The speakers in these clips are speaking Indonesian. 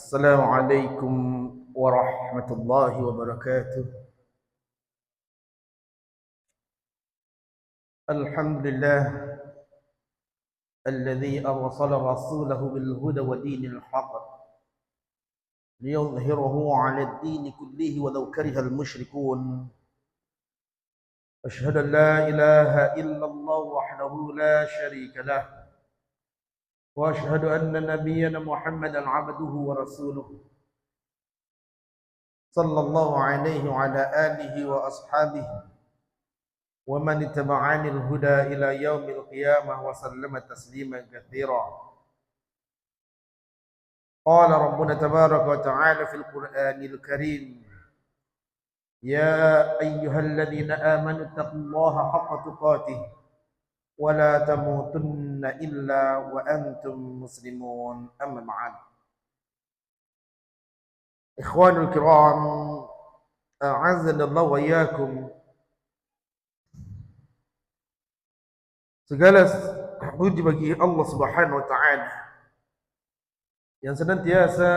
السلام عليكم ورحمة الله وبركاته. الحمد لله الذي أرسل رسوله بالهدى ودين الحق ليظهره على الدين كله ولو كره المشركون. أشهد أن لا إله إلا الله وحده لا شريك له، وأشهد أن نبينا محمدا عبده ورسوله صلى الله عليه وعلى آله وأصحابه ومن اتبعني الهدى إلى يوم القيامة وسلم تسليما كثيرا. قال ربنا تبارك وتعالى في القرآن الكريم: يا أيها الذين آمنوا اتقوا الله حق تقاته ولا تموتن إلا وأنتم مسلمون. أما بعد، إخواني الكرام أعزنا الله وإياكم. Segala puji bagi Allah Subhanahu wa taala yang senantiasa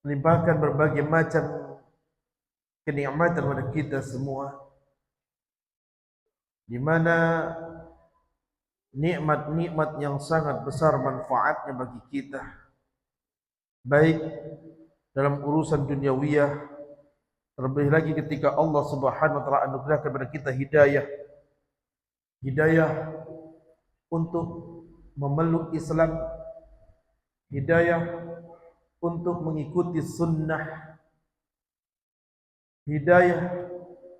melimpahkan berbagai macam kenikmatan kepada kita semua, di mana nikmat-nikmat yang sangat besar manfaatnya bagi kita, baik dalam urusan duniawiyah, terlebih lagi ketika Allah Subhanahu wa taala anugerahkan kepada kita hidayah untuk memeluk Islam, hidayah untuk mengikuti sunnah, hidayah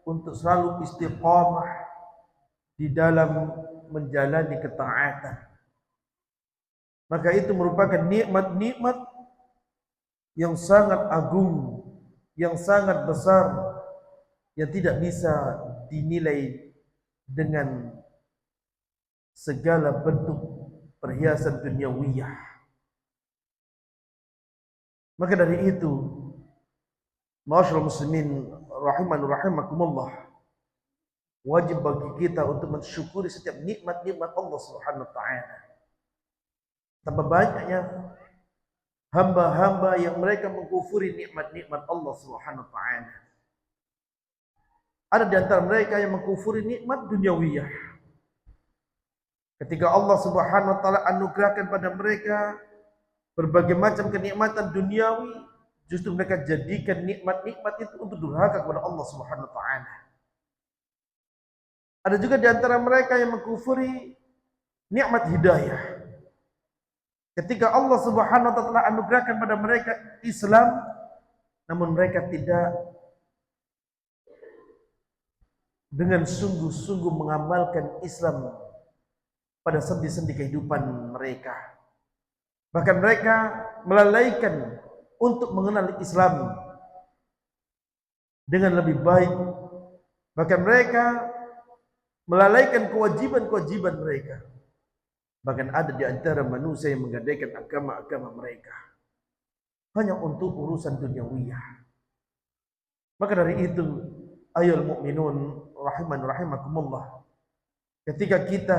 untuk selalu istiqamah di dalam menjalani ketaatan. Maka itu merupakan nikmat-nikmat yang sangat agung, yang sangat besar, yang tidak bisa dinilai dengan segala bentuk perhiasan duniawiyah. Maka dari itu, ma'asyiral muslimin rahiman rahimakumullah, wajib bagi kita untuk mensyukuri setiap nikmat-nikmat Allah Subhanahu wa taala. Tambah banyaknya hamba-hamba yang mereka mengkufuri nikmat-nikmat Allah Subhanahu wa taala. Ada di antara mereka yang mengkufuri nikmat duniawiyah. Ketika Allah Subhanahu wa taala anugerahkan pada mereka berbagai macam kenikmatan duniawi, justru mereka jadikan nikmat-nikmat itu untuk durhaka kepada Allah Subhanahu wa taala. Ada juga di antara mereka yang mengkufuri nikmat hidayah. Ketika Allah Subhanahu wa taala anugerahkan pada mereka Islam, namun mereka tidak dengan sungguh-sungguh mengamalkan Islam pada sendi-sendi kehidupan mereka. Bahkan mereka melalaikan untuk mengenal Islam dengan lebih baik. Bahkan mereka melalaikan kewajiban-kewajiban mereka. Bahkan ada di antara manusia yang menggadaikan agama-agama mereka hanya untuk urusan duniawiyah. Maka dari itu, ayyuhal mu'minun rahiman rahimakumullah, ketika kita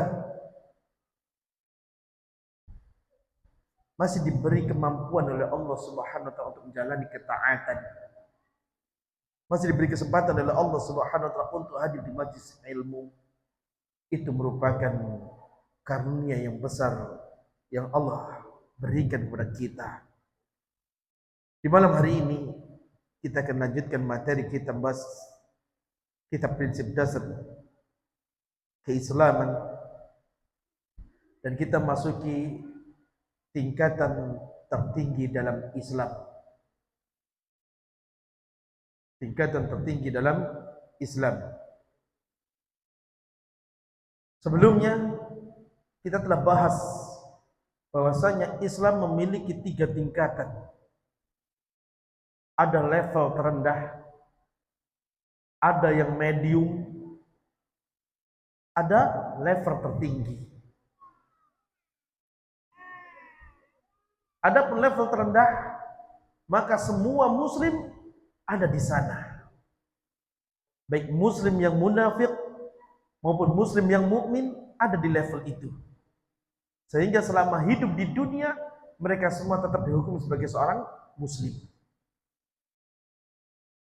masih diberi kemampuan oleh Allah Subhanahu wa taala untuk menjalani ketaatan, masih diberi kesempatan oleh Allah Subhanahu wa taala untuk hadir di majlis ilmu, itu merupakan karunia yang besar yang Allah berikan kepada kita. Di malam hari ini kita akan lanjutkan materi kita bahas kitab prinsip dasar keislaman, dan kita masuki tingkatan tertinggi dalam Islam. Tingkatan tertinggi dalam Islam. Sebelumnya kita telah bahas bahwasanya Islam memiliki 3 tingkatan. Ada level terendah, ada yang medium, ada level tertinggi. Adapun level terendah, maka semua muslim ada di sana. Baik muslim yang munafik maupun muslim yang mukmin ada di level itu. Sehingga selama hidup di dunia, mereka semua tetap dihukum sebagai seorang muslim.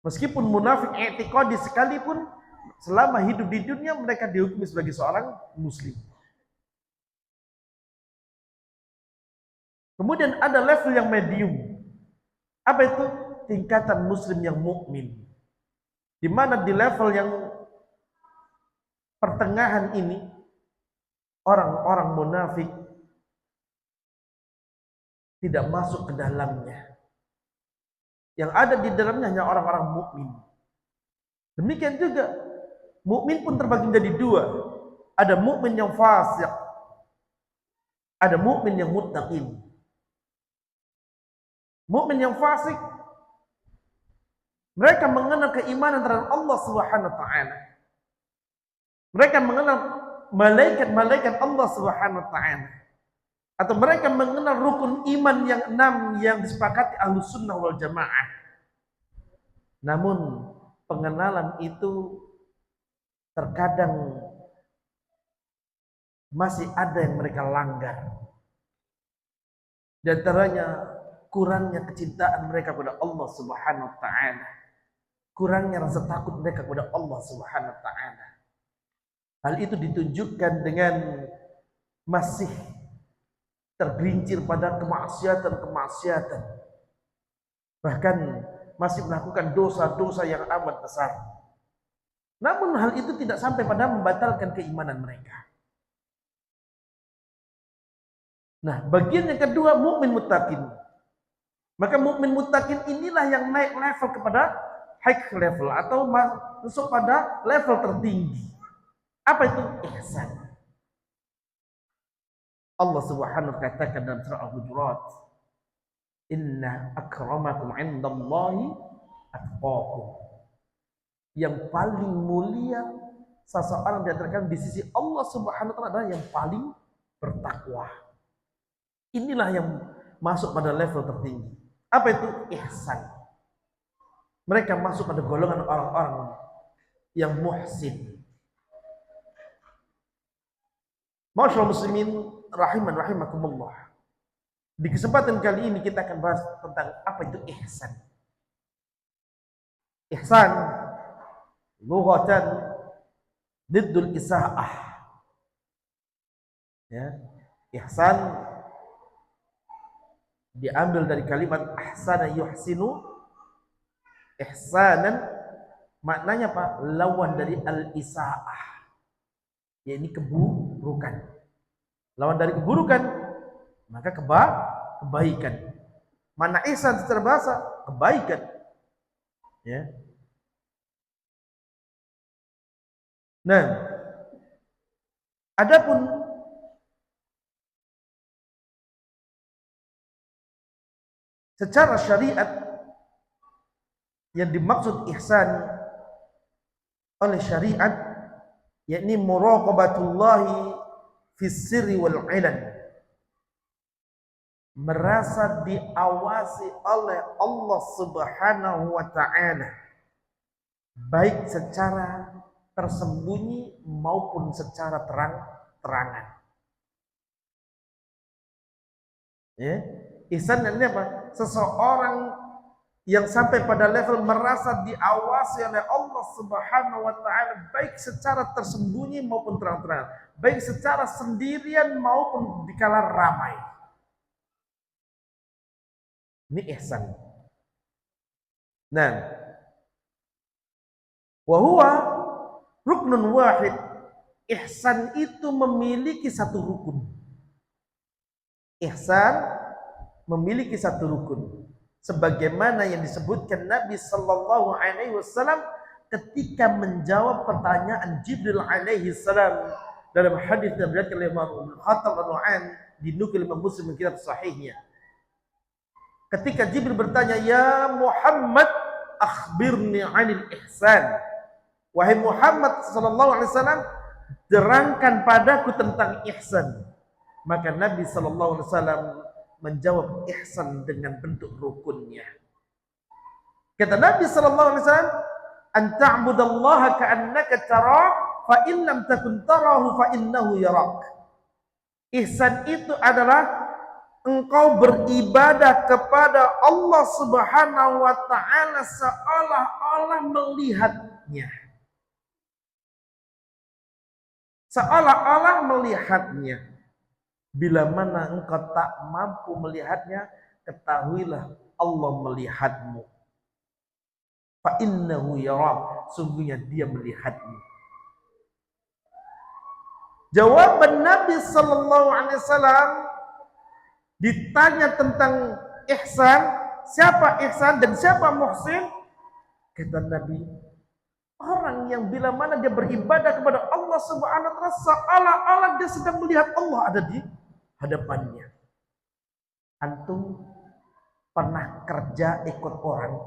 Meskipun munafik i'tiqadi sekalipun, selama hidup di dunia mereka dihukum sebagai seorang muslim. Kemudian ada level yang medium. Apa itu? Tingkatan muslim yang mukmin. Di mana di level yang pertengahan ini, orang-orang munafik tidak masuk ke dalamnya. Yang ada di dalamnya hanya orang-orang mukmin. Demikian juga mukmin pun terbagi menjadi dua. Ada mukmin yang fasik, ada mukmin yang muttaqin. Mukmin yang fasik, mereka mengenal keimanan terhadap Allah Subhanahu wa taala. Mereka mengenal malaikat-malaikat Allah Subhanahu wa taala. Atau mereka mengenal rukun iman yang 6 yang disepakati Ahlus Sunnah wal Jamaah. Namun pengenalan itu terkadang masih ada yang mereka langgar. Di antaranya kurangnya kecintaan mereka kepada Allah Subhanahu wa taala. Kurangnya rasa takut mereka kepada Allah Subhanahu wa taala. Hal itu ditunjukkan dengan masih tergelincir pada kemaksiatan-kemaksiatan. Bahkan masih melakukan dosa-dosa yang amat besar. Namun hal itu tidak sampai pada membatalkan keimanan mereka. Nah, bagian yang kedua mukmin muttaqin. Maka mukmin muttaqin inilah yang naik level kepada high level atau masuk pada level tertinggi. Apa itu? Ihsan. Allah Subhanahu wa ta'ala katakan dalam surah Al-Hujurat, "Inna akramakum 'indallahi atqakum." Yang paling mulia seseorang di antara kalian di sisi Allah Subhanahu wa ta'ala adalah yang paling bertakwa. Inilah yang masuk pada level tertinggi. Apa itu? Ihsan. Mereka masuk pada golongan orang-orang yang muhsin. Ma'asyiral muslimin rahiman rahimakumullah. Di kesempatan kali ini kita akan bahas tentang apa itu ihsan. Ihsan lughatan diddul isaa'ah. Ya. Ihsan diambil dari kalimat ahsana yuhsinu. Ihsanan maknanya apa? Lawan dari al-isaa'ah. Yaitu keburukan. Lawan dari keburukan maka kebaikan. Mana ihsan secara bahasa? Kebaikan. Ya. Nah, adapun secara syariat yang dimaksud ihsan oleh syariat yakni muraqabatullahi fis sirri wal 'ilan. Merasa diawasi oleh Allah Subhanahu wa ta'ala baik secara tersembunyi maupun secara terang-terangan. Ya, ihsan ini apa? Seseorang yang sampai pada level merasa diawasi oleh Allah Subhanahu wa ta'ala baik secara tersembunyi maupun terang-terangan, baik secara sendirian maupun dikala ramai. Ini ihsan. Nah, wa huwa ruknun wahid. Ihsan itu memiliki satu rukun. Ihsan memiliki satu rukun. Sebagaimana yang disebutkan Nabi sallallahu alaihi wasallam ketika menjawab pertanyaan Jibril alaihi salam dalam hadis yang diriwayatkan oleh Imam Khattab radhiyallahu anhu dinukil Imam Muslim dalam kitab sahihnya. Ketika Jibril bertanya, "Ya Muhammad, akhbirni 'anil ihsan." Wahai Muhammad sallallahu alaihi wasallam, terangkan padaku tentang ihsan. Maka Nabi sallallahu alaihi wasallam menjawab ihsan dengan bentuk rukunnya. Kata Nabi sallallahu alaihi wasallam, "An ta'budallaha ka'annaka tarah, fa in lam takun tarahu fa innahu yarak." Ihsan itu adalah engkau beribadah kepada Allah Subhanahu wa taala seolah-olah melihatnya. Seolah-olah melihatnya. Bila mana engkau tak mampu melihatnya, ketahuilah Allah melihatmu. Fa innahu yarak, sungguhnya dia melihatmu. Jawaban Nabi sallallahu alaihi wasallam ditanya tentang ihsan, siapa ihsan dan siapa muhsin? Kata Nabi, orang yang bila mana dia beribadah kepada Allah Subhanahu wa taala seolah-olah dia sedang melihat Allah ada di hadapannya. Antum pernah kerja ikut orang?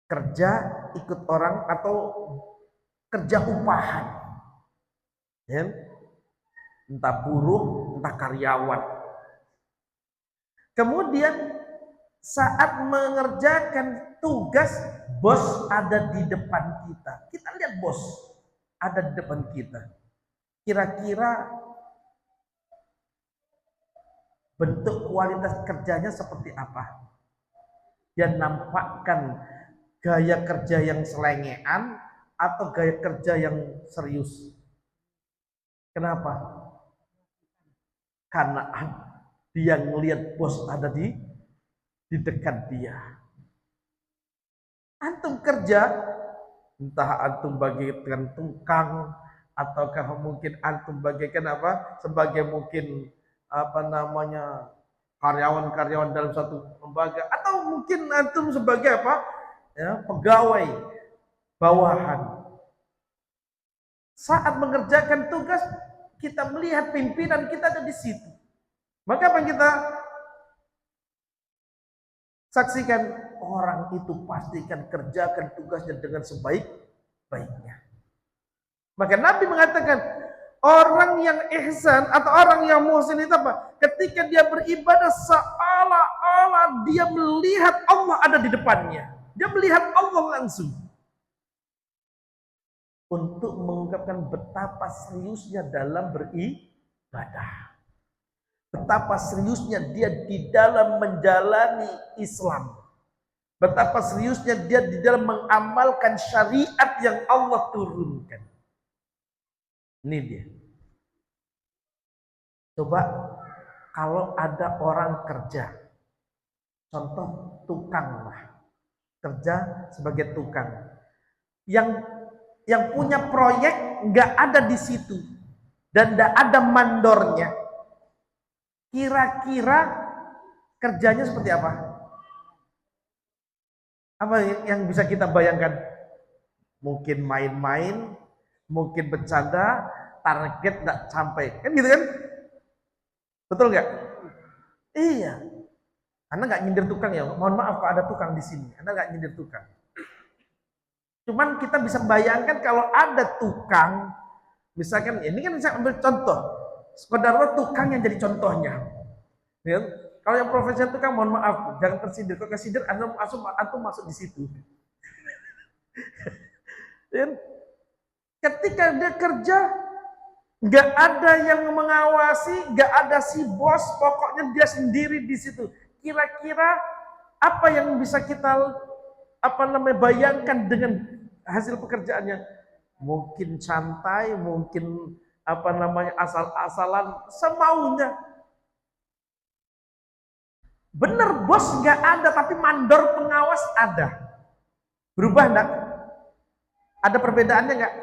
Kerja ikut orang atau kerja upahan? Ya? Entah buruh, entah karyawan. Kemudian saat mengerjakan tugas, bos ada di depan kita. Kita lihat bos ada di depan kita. Kira-kira bentuk kualitas kerjanya seperti apa? Dia nampakkan gaya kerja yang selengean atau gaya kerja yang serius? Kenapa? Karena dia ngelihat bos ada di dekat dia. Antum kerja, entah antum bagaikan tukang, ataukah mungkin antum bagaikan apa? Sebagai mungkin karyawan-karyawan dalam satu lembaga, atau mungkin antum sebagai apa? Ya, pegawai bawahan. Saat mengerjakan tugas, kita melihat pimpinan kita ada di situ. Maka apa yang kita saksikan? Orang itu pastikan kerjakan tugasnya dengan sebaik-baiknya. Maka Nabi mengatakan, orang yang ihsan atau orang yang muhsin itu apa? Ketika dia beribadah seolah-olah dia melihat Allah ada di depannya. Dia melihat Allah langsung. Untuk mengungkapkan betapa seriusnya dalam beribadah. Betapa seriusnya dia di dalam menjalani Islam. Betapa seriusnya dia di dalam mengamalkan syariat yang Allah turunkan. Ini dia. Coba kalau ada orang kerja, contoh tukang lah, kerja sebagai tukang, yang punya proyek nggak ada di situ dan nggak ada mandornya, kira-kira kerjanya seperti apa? Apa yang bisa kita bayangkan? Mungkin main-main, mungkin bercanda, target nggak sampai, kan gitu kan? Betul nggak? Iya. Anda nggak nyindir tukang ya? Mohon maaf kalau ada tukang di sini. Anda nggak nyindir tukang. Cuman kita bisa bayangkan kalau ada tukang, misalkan ini kan saya ambil contoh, saudara tukang yang jadi contohnya. Ya, kalau yang profesional tukang, mohon maaf, jangan tersindir. Kalau tersindir, antum masuk di situ. Ya, ketika dia kerja, nggak ada yang mengawasi, nggak ada si bos, pokoknya dia sendiri di situ. Kira-kira apa yang bisa kita bayangkan dengan hasil pekerjaannya? Mungkin santai, mungkin asal-asalan, semaunya. Bener bos nggak ada, tapi mandor pengawas ada. Berubah enggak? Ada perbedaannya nggak?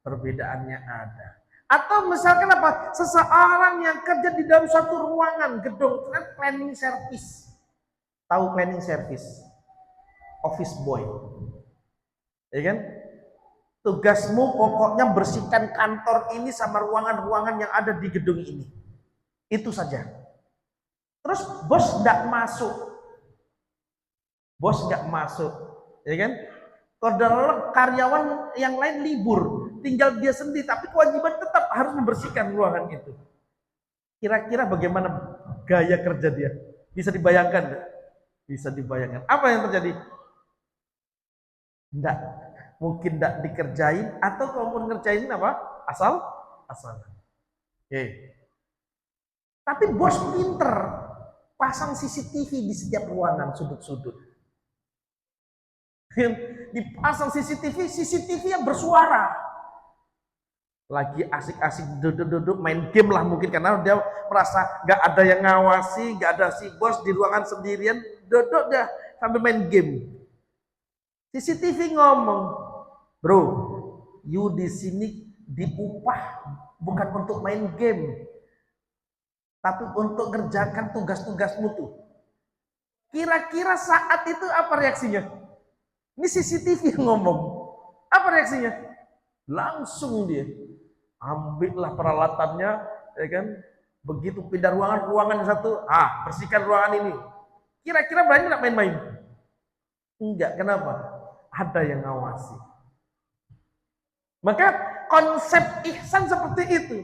Perbedaannya ada. Atau misalkan apa? Seseorang yang kerja di dalam suatu ruangan gedung, kan cleaning service. Tahu cleaning service? Office boy. Ya kan? Tugasmu pokoknya bersihkan kantor ini sama ruangan-ruangan yang ada di gedung ini. Itu saja. Terus bos enggak masuk. Bos enggak masuk. Ya kan? Kalau karyawan yang lain libur, tinggal dia sendiri, tapi kewajiban tetap harus membersihkan ruangan itu. Kira-kira bagaimana gaya kerja dia? Bisa dibayangkan? Bisa dibayangkan. Apa yang terjadi? Mungkin enggak dikerjain, atau kalau ngerjain apa? Asal-asalan. Oke. Tapi bos pinter, pasang CCTV di setiap ruangan sudut-sudut. Dipasang CCTV, CCTV yang bersuara. Lagi asik-asik duduk-duduk main game lah mungkin, karena dia merasa gak ada yang ngawasi, gak ada si bos di ruangan sendirian, duduk dia sambil main game. CCTV ngomong, bro, you di sini diupah bukan untuk main game, tapi untuk kerjakan tugas-tugasmu tuh. Kira-kira saat itu apa reaksinya? Ini CCTV yang ngomong. Apa reaksinya? Langsung dia ambillah peralatannya, ya kan? Begitu pindah ruangan yang satu, bersihkan ruangan ini. Kira-kira berani nggak main-main? Enggak, kenapa? Ada yang ngawasi. Maka konsep ihsan seperti itu.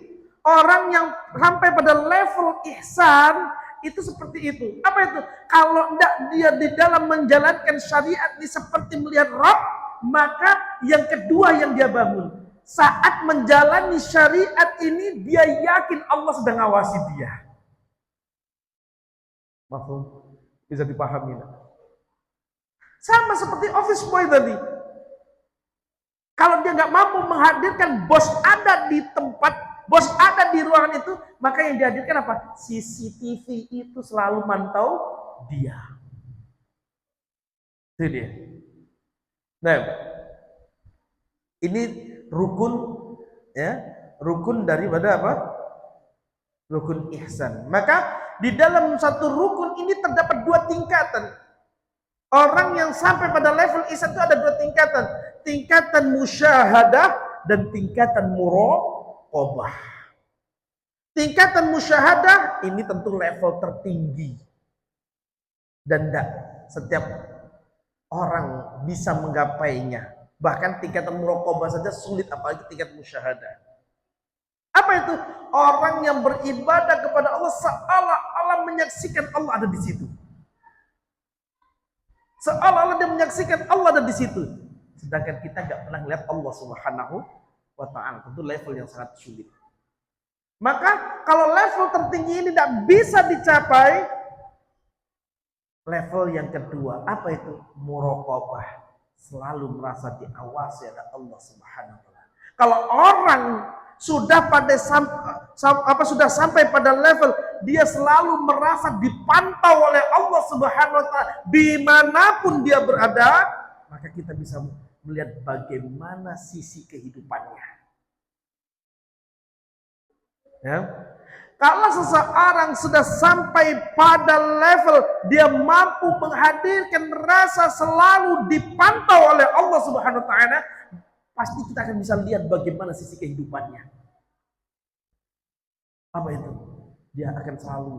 Orang yang sampai pada level ihsan itu seperti itu. Apa itu? Kalau tidak dia di dalam menjalankan syariat ini seperti melihat Rabb, maka yang kedua yang dia bangun, saat menjalani syariat ini dia yakin Allah sedang ngawasi dia. Mafhum? Bisa dipahami? Sama seperti office boy tadi. Kalau dia nggak mampu menghadirkan bos ada di tempat, bos ada di ruangan itu, maka yang dihadirkan apa? CCTV itu selalu mantau dia. Itu dia. Nah, ini rukun, ya, rukun daripada apa? Rukun ihsan. Maka di dalam satu rukun ini terdapat dua tingkatan. Orang yang sampai pada level ihsan itu ada dua tingkatan. Tingkatan musyahadah dan tingkatan muraqabah. Tingkatan musyahadah ini tentu level tertinggi. Dan tidak setiap orang bisa menggapainya. Bahkan tingkatan muraqabah saja sulit, apalagi tingkat musyahadah. Apa itu? Orang yang beribadah kepada Allah seolah-olah menyaksikan Allah ada di situ. Seolah-olah dia menyaksikan Allah ada di situ. Sedangkan kita nggak pernah lihat Allah Subhanahu wa Ta'ala. Tentu level yang sangat sulit. Maka kalau level tertinggi ini tidak bisa dicapai, level yang kedua, apa itu? Muraqabah. Selalu merasa diawasi oleh Allah Subhanahu wa Ta'ala. Kalau orang sudah sudah sampai pada level dia selalu merasa dipantau oleh Allah Subhanahu wa Ta'ala dimanapun dia berada, maka kita bisa melihat bagaimana sisi kehidupannya. Ya. Kalau seseorang sudah sampai pada level dia mampu menghadirkan rasa selalu dipantau oleh Allah Subhanahu wa Ta'ala, pasti kita akan bisa lihat bagaimana sisi kehidupannya. Apa itu? Dia akan selalu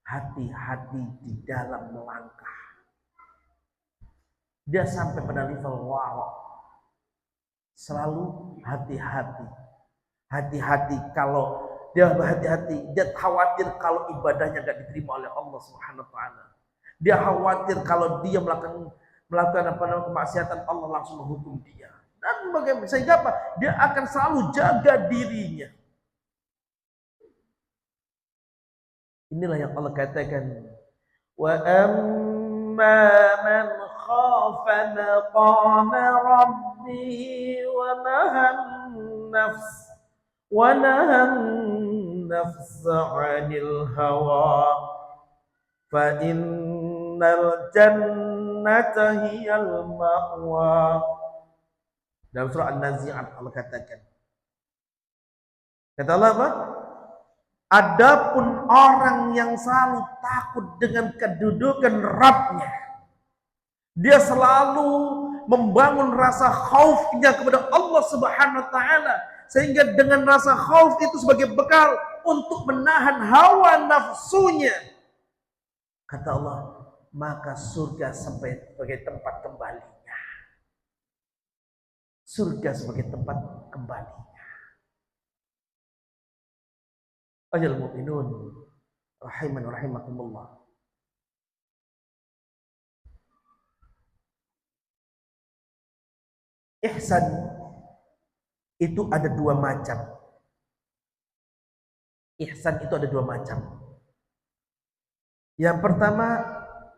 hati-hati di dalam melangkah. Dia sampai pada level wara. Selalu hati-hati. Hati-hati kalau dia berhati-hati, dia khawatir kalau ibadahnya tidak diterima oleh Allah Subhanahu wa Ta'ala. Dia khawatir kalau dia melakukan kemaksiatan, Allah langsung menghukum dia. Dan bagaimana? Sehingga apa? Dia akan selalu jaga dirinya. Inilah yang Allah katakan, wa amma man khafa maqama rabbih wa nahan nafs 'anil hawa fa innal jannata hiyal ma'wa. Dalam surah An-Nazi'at Allah katakan, kata Allah apa? Adapun orang yang selalu takut dengan kedudukan Rabbnya, dia selalu membangun rasa khaufnya kepada Allah Subhanahu wa Ta'ala, sehingga dengan rasa khauf itu sebagai bekal untuk menahan hawa nafsunya. Kata Allah, maka surga sebagai tempat kembalinya. Surga sebagai tempat kembalinya. Ayol mu'minun rahiman rahimakumullah. Ihsan itu ada dua macam. Ihsan itu ada dua macam. Yang pertama,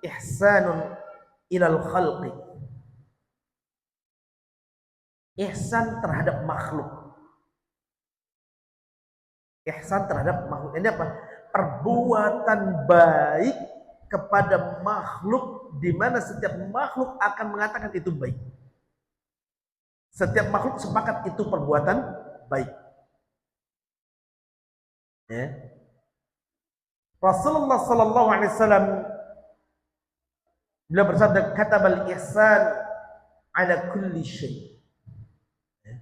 ihsanun ilal khalqi. Ihsan terhadap makhluk. Ihsan terhadap makhluk. Ini apa? Perbuatan baik kepada makhluk, di mana setiap makhluk akan mengatakan itu baik. Setiap makhluk sepakat itu perbuatan baik. Ya. Rasulullah sallallahu alaihi wasallam beliau bersabda, katabal ihsan ala kulli syai. Ya.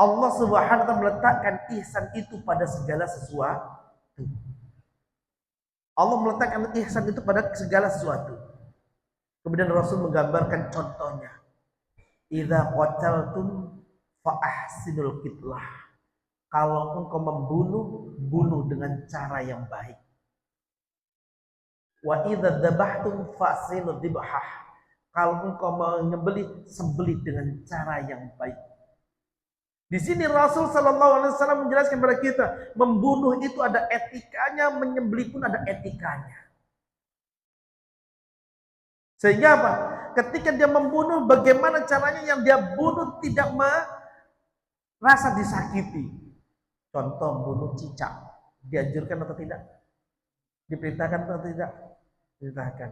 Allah Subhanahu wa taala meletakkan ihsan itu pada segala sesuatu. Allah meletakkan ihsan itu pada segala sesuatu. Kemudian Rasul menggambarkan contohnya. Idza qataltum fa ahsinul qitlah. Kalau engkau membunuh, bunuh dengan cara yang baik. Wa idza dzabhtum fa ahsinul dzibhah. Kalau engkau menyembelih, sembelih dengan cara yang baik. Di sini Rasul sallallahu alaihi wasallam menjelaskan kepada kita, membunuh itu ada etikanya, menyembelih pun ada etikanya. Sehingga apa? Ketika dia membunuh, bagaimana caranya yang dia bunuh tidak merasa disakiti. Contoh bunuh cicak, dianjurkan atau tidak? Diperintahkan atau tidak? Diperintahkan.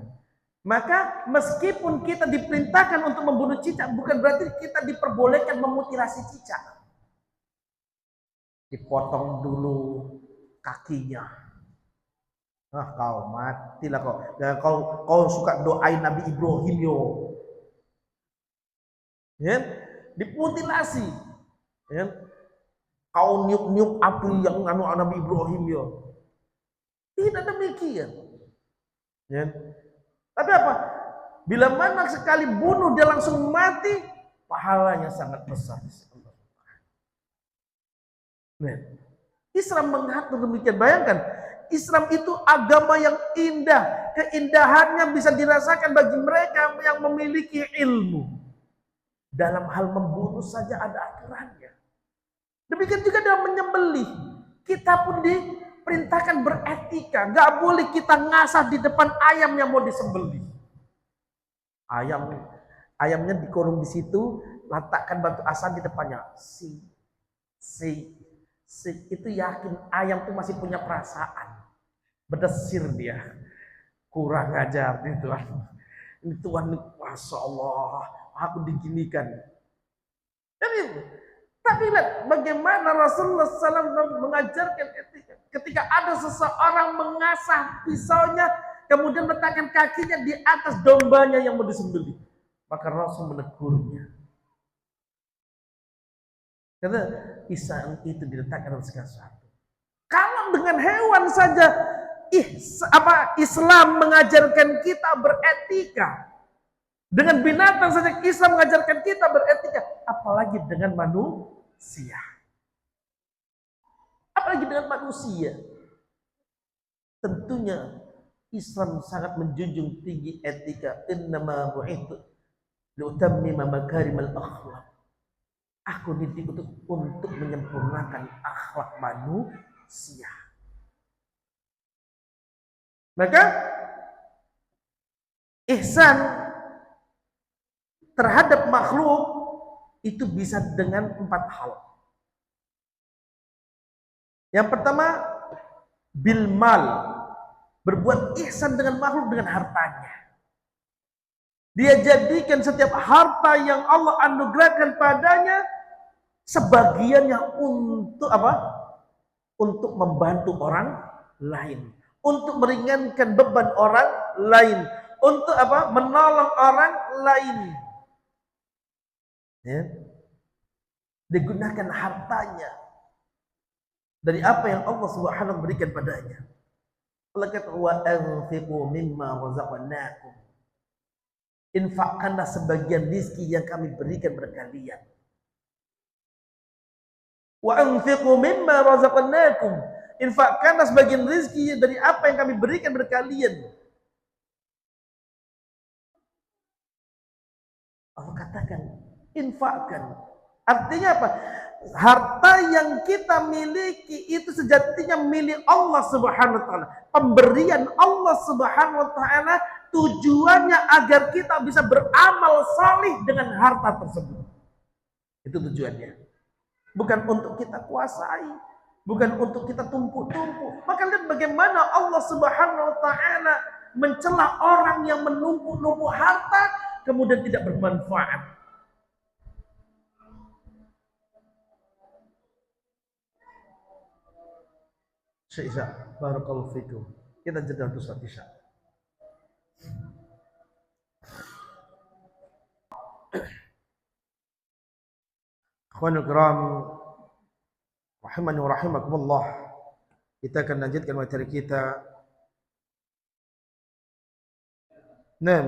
Maka meskipun kita diperintahkan untuk membunuh cicak, bukan berarti kita diperbolehkan memutilasi cicak. Dipotong dulu kakinya. Ah, kau matilah kau. Ya, kau suka doain Nabi Ibrahim yo. Ya, dimutilasi. Ya. Kau niup-niup api yang Nabi Ibrahim yo. Tidak demikian. Ya. Tapi apa? Bila mana sekali bunuh dia langsung mati, pahalanya sangat besar. Nah, Islam mengatur demikian. Bayangkan, Islam itu agama yang indah. Keindahannya bisa dirasakan bagi mereka yang memiliki ilmu. Dalam hal membunuh saja ada aturannya. Demikian juga dalam menyembelih. Kita pun diperintahkan beretika. Gak boleh kita ngasah di depan ayam yang mau disembelih. Ayamnya dikurung di situ, letakkan batu asam di depannya. Itu yakin ayam itu masih punya perasaan. Berdesir dia. Kurang ajar nih Tuhan. Ini Tuhan, Masya Allah, aku diginikan. Tapi lihat bagaimana Rasulullah SAW mengajarkan etika. Ketika ada seseorang mengasah pisaunya, kemudian meletakkan kakinya di atas dombanya yang mau disembelih, maka Rasul menegurnya. Karena ihsan itu diletakkan dalam segala sesuatu. Kalau dengan hewan saja, Islam mengajarkan kita beretika. Dengan binatang saja Islam mengajarkan kita beretika, apalagi dengan manusia. Apalagi dengan manusia. Tentunya Islam sangat menjunjung tinggi etika. Innama bu'ithu liutammima makarimal akhlaq. Aku dididik untuk menyempurnakan akhlak manusia. Maka ihsan terhadap makhluk itu bisa dengan 4 hal. Yang pertama, bil mal, berbuat ihsan dengan makhluk dengan hartanya. Dia jadikan setiap harta yang Allah anugerahkan padanya sebagiannya untuk apa? Untuk membantu orang lain, untuk meringankan beban orang lain, untuk apa? Menolong orang lain. Ya. Digunakan hartanya dari apa yang Allah Subhanahu berikan padanya. Allah kata wa anfiqu mimma razaqnakum. Infakkanlah sebagian rizki yang kami berikan kepada kalian. Wa anfiqu mimma razaqnakum. Infakkanlah sebagian rizki dari apa yang kami berikan kepada kalian. Allah katakan, infakkan. Artinya apa? Harta yang kita miliki itu sejatinya milik Allah Subhanahu wa taala. Pemberian Allah Subhanahu wa taala tujuannya agar kita bisa beramal salih dengan harta tersebut. Itu tujuannya. Bukan untuk kita kuasai, bukan untuk kita tumpuk-tumpuk. Maka lihat bagaimana Allah Subhanahu wa taala mencela orang yang menumpuk-numpuk harta kemudian tidak bermanfaat. Isya, barakallahu fikum. Kita jeda untuk salat Isya. Akhwanul kiram, rahimani wa rahimakumullah. Kita akan lanjutkan materi kita. Nah,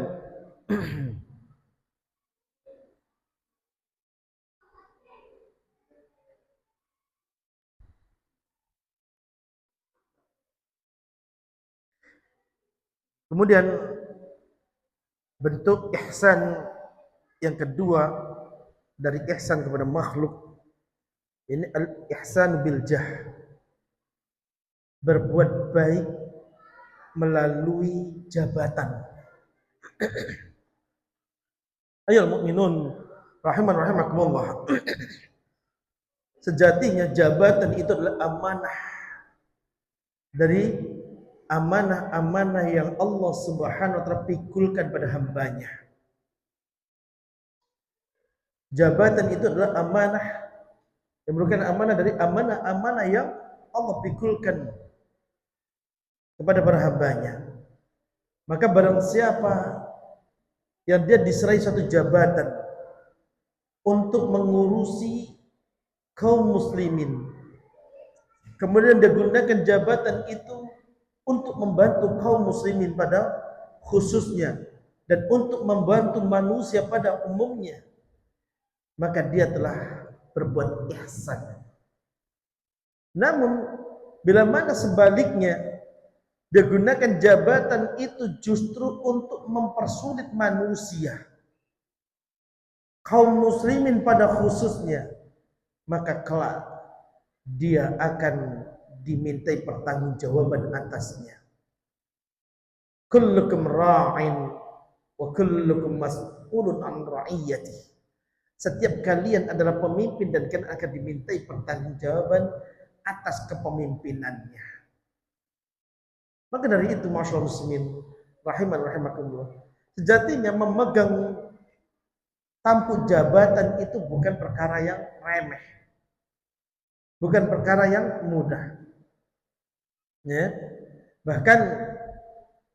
kemudian bentuk ihsan yang kedua dari ihsan kepada makhluk ini al-ihsan bil jah, berbuat baik melalui jabatan. Ayyuhal mukminun rahimakumullah. Sejatinya jabatan itu adalah amanah dari amanah-amanah yang Allah Subhanahu wa taala pikulkan pada hambanya. Jabatan itu adalah amanah yang merupakan amanah dari amanah-amanah yang Allah pikulkan kepada para hambanya. Maka barang siapa yang dia diserai satu jabatan untuk mengurusi kaum muslimin, kemudian dia gunakan jabatan itu untuk membantu kaum muslimin pada khususnya dan untuk membantu manusia pada umumnya, maka dia telah berbuat ihsan. Namun bila mana sebaliknya dia gunakan jabatan itu justru untuk mempersulit manusia, kaum muslimin pada khususnya, maka kelak dia akan dimintai pertanggungjawaban atasnya. Kullukum ra'in wa kullukum mas'ulun an ra'iyati. Setiap kalian adalah pemimpin dan kalian akan dimintai pertanggungjawaban atas kepemimpinannya. Maka dari itu masyaallah muslimin rahimakumullah, sejatinya memegang tampuk jabatan itu bukan perkara yang remeh, bukan perkara yang mudah. Ya. Bahkan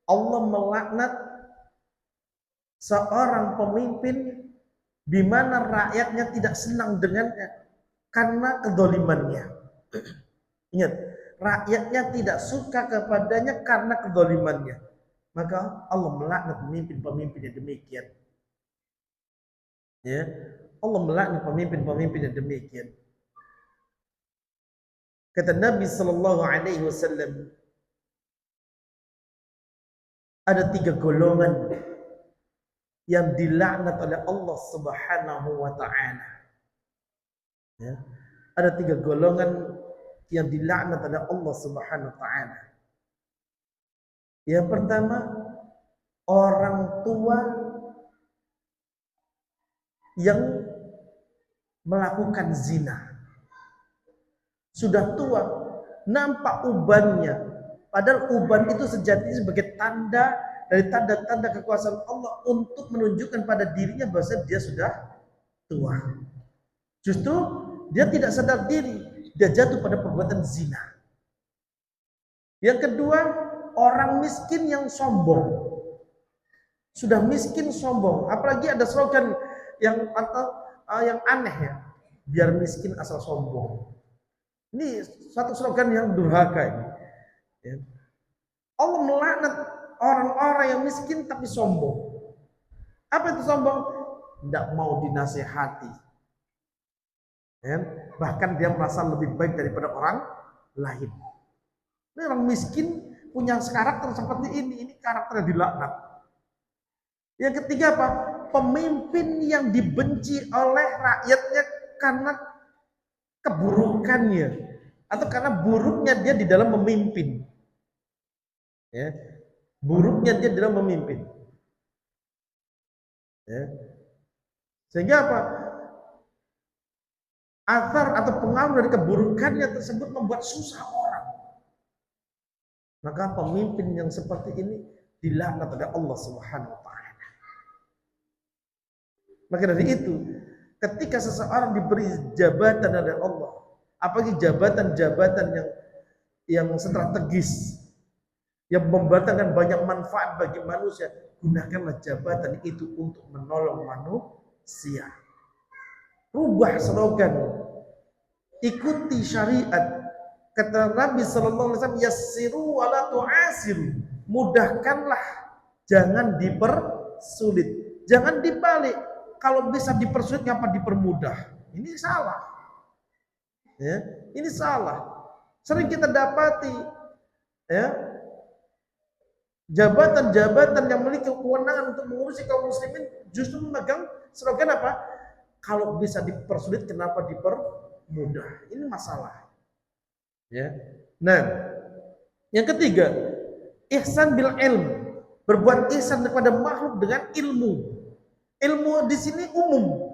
Allah melaknat seorang pemimpin di mana rakyatnya tidak senang dengannya karena kedzalimannya. Ingat, rakyatnya tidak suka kepadanya karena kedzalimannya. Maka Allah melaknat pemimpin-pemimpin yang demikian. Ya, Allah melaknat pemimpin-pemimpin yang demikian. Kata Nabi sallallahu alaihi wasallam, ada 3 golongan yang dilaknat oleh Allah Subhanahu wa taala. Ya, ada 3 golongan yang dilaknat oleh Allah Subhanahu wa taala. Yang pertama, orang tua yang melakukan zina. Sudah tua, nampak ubannya. Padahal uban itu sejatinya sebagai tanda dari tanda-tanda kekuasaan Allah untuk menunjukkan pada dirinya bahwa dia sudah tua. Justru dia tidak sadar diri, dia jatuh pada perbuatan zina. Yang kedua, orang miskin yang sombong. Sudah miskin sombong, apalagi ada slogan yang aneh ya, biar miskin asal sombong. Ini satu slogan yang durhaka ini. Ya. Allah melaknat orang-orang yang miskin tapi sombong. Apa itu sombong? Tidak mau dinasehati. Ya. Bahkan dia merasa lebih baik daripada orang lain. Ini orang miskin punya karakter seperti ini karakter yang dilaknat. Yang ketiga apa? pemimpin yang dibenci oleh rakyatnya karena keburukannya atau karena buruknya dia di dalam memimpin. Ya. Buruknya dia di dalam memimpin. Ya. Sehingga apa? Athar atau pengaruh dari keburukannya tersebut membuat susah orang. Maka pemimpin yang seperti ini dilaknat oleh Allah Subhanahu wa taala. Maka dari itu, ketika seseorang diberi jabatan oleh Allah, apalagi jabatan-jabatan yang strategis, yang membatangkan banyak manfaat bagi manusia, gunakanlah jabatan itu untuk menolong manusia. Rubah slogan, ikuti syariat. Kata Nabi sallallahu alaihi wasallam, yassiru wa la tu'asiru. Mudahkanlah, jangan dipersulit. Jangan dibalik. Kalau bisa dipersulit, ngapa dipermudah? Ini salah. Ya, ini salah. Sering kita dapati, ya, jabatan-jabatan yang memiliki kewenangan untuk mengurusi kaum muslimin justru memegang slogan apa? Kalau bisa dipersulit, kenapa dipermudah? Ini masalah. Ya. Nah, yang ketiga, ihsan bil ilm, berbuat ihsan kepada makhluk dengan ilmu. Ilmu di sini umum,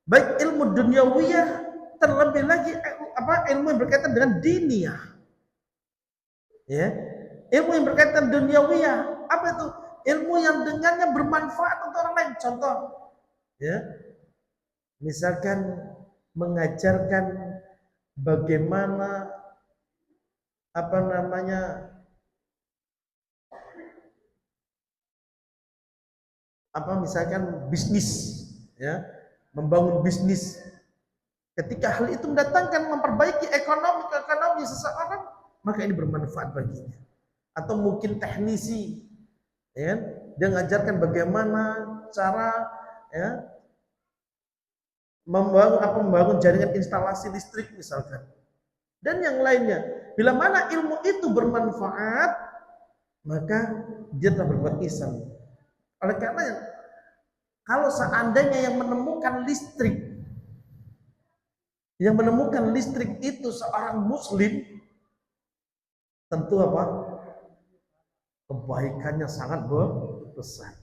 baik ilmu duniawiyah, terlebih lagi ilmu yang berkaitan dengan diniyah. Ya, ilmu yang berkaitan duniawiyah, apa itu? Ilmu yang dengannya bermanfaat untuk orang lain. Contoh, ya, misalkan mengajarkan bagaimana misalkan bisnis, ya, membangun bisnis. Ketika hal itu mendatangkan memperbaiki ekonomi seseorang, maka ini bermanfaat baginya. Atau mungkin teknisi, ya, dia mengajarkan bagaimana cara, ya, membangun jaringan instalasi listrik misalkan, dan yang lainnya. Bila mana ilmu itu bermanfaat, maka dia telah berbuat ihsan. Oleh karena kalau seandainya yang menemukan listrik itu seorang muslim, tentu apa? Kebaikannya sangat besar.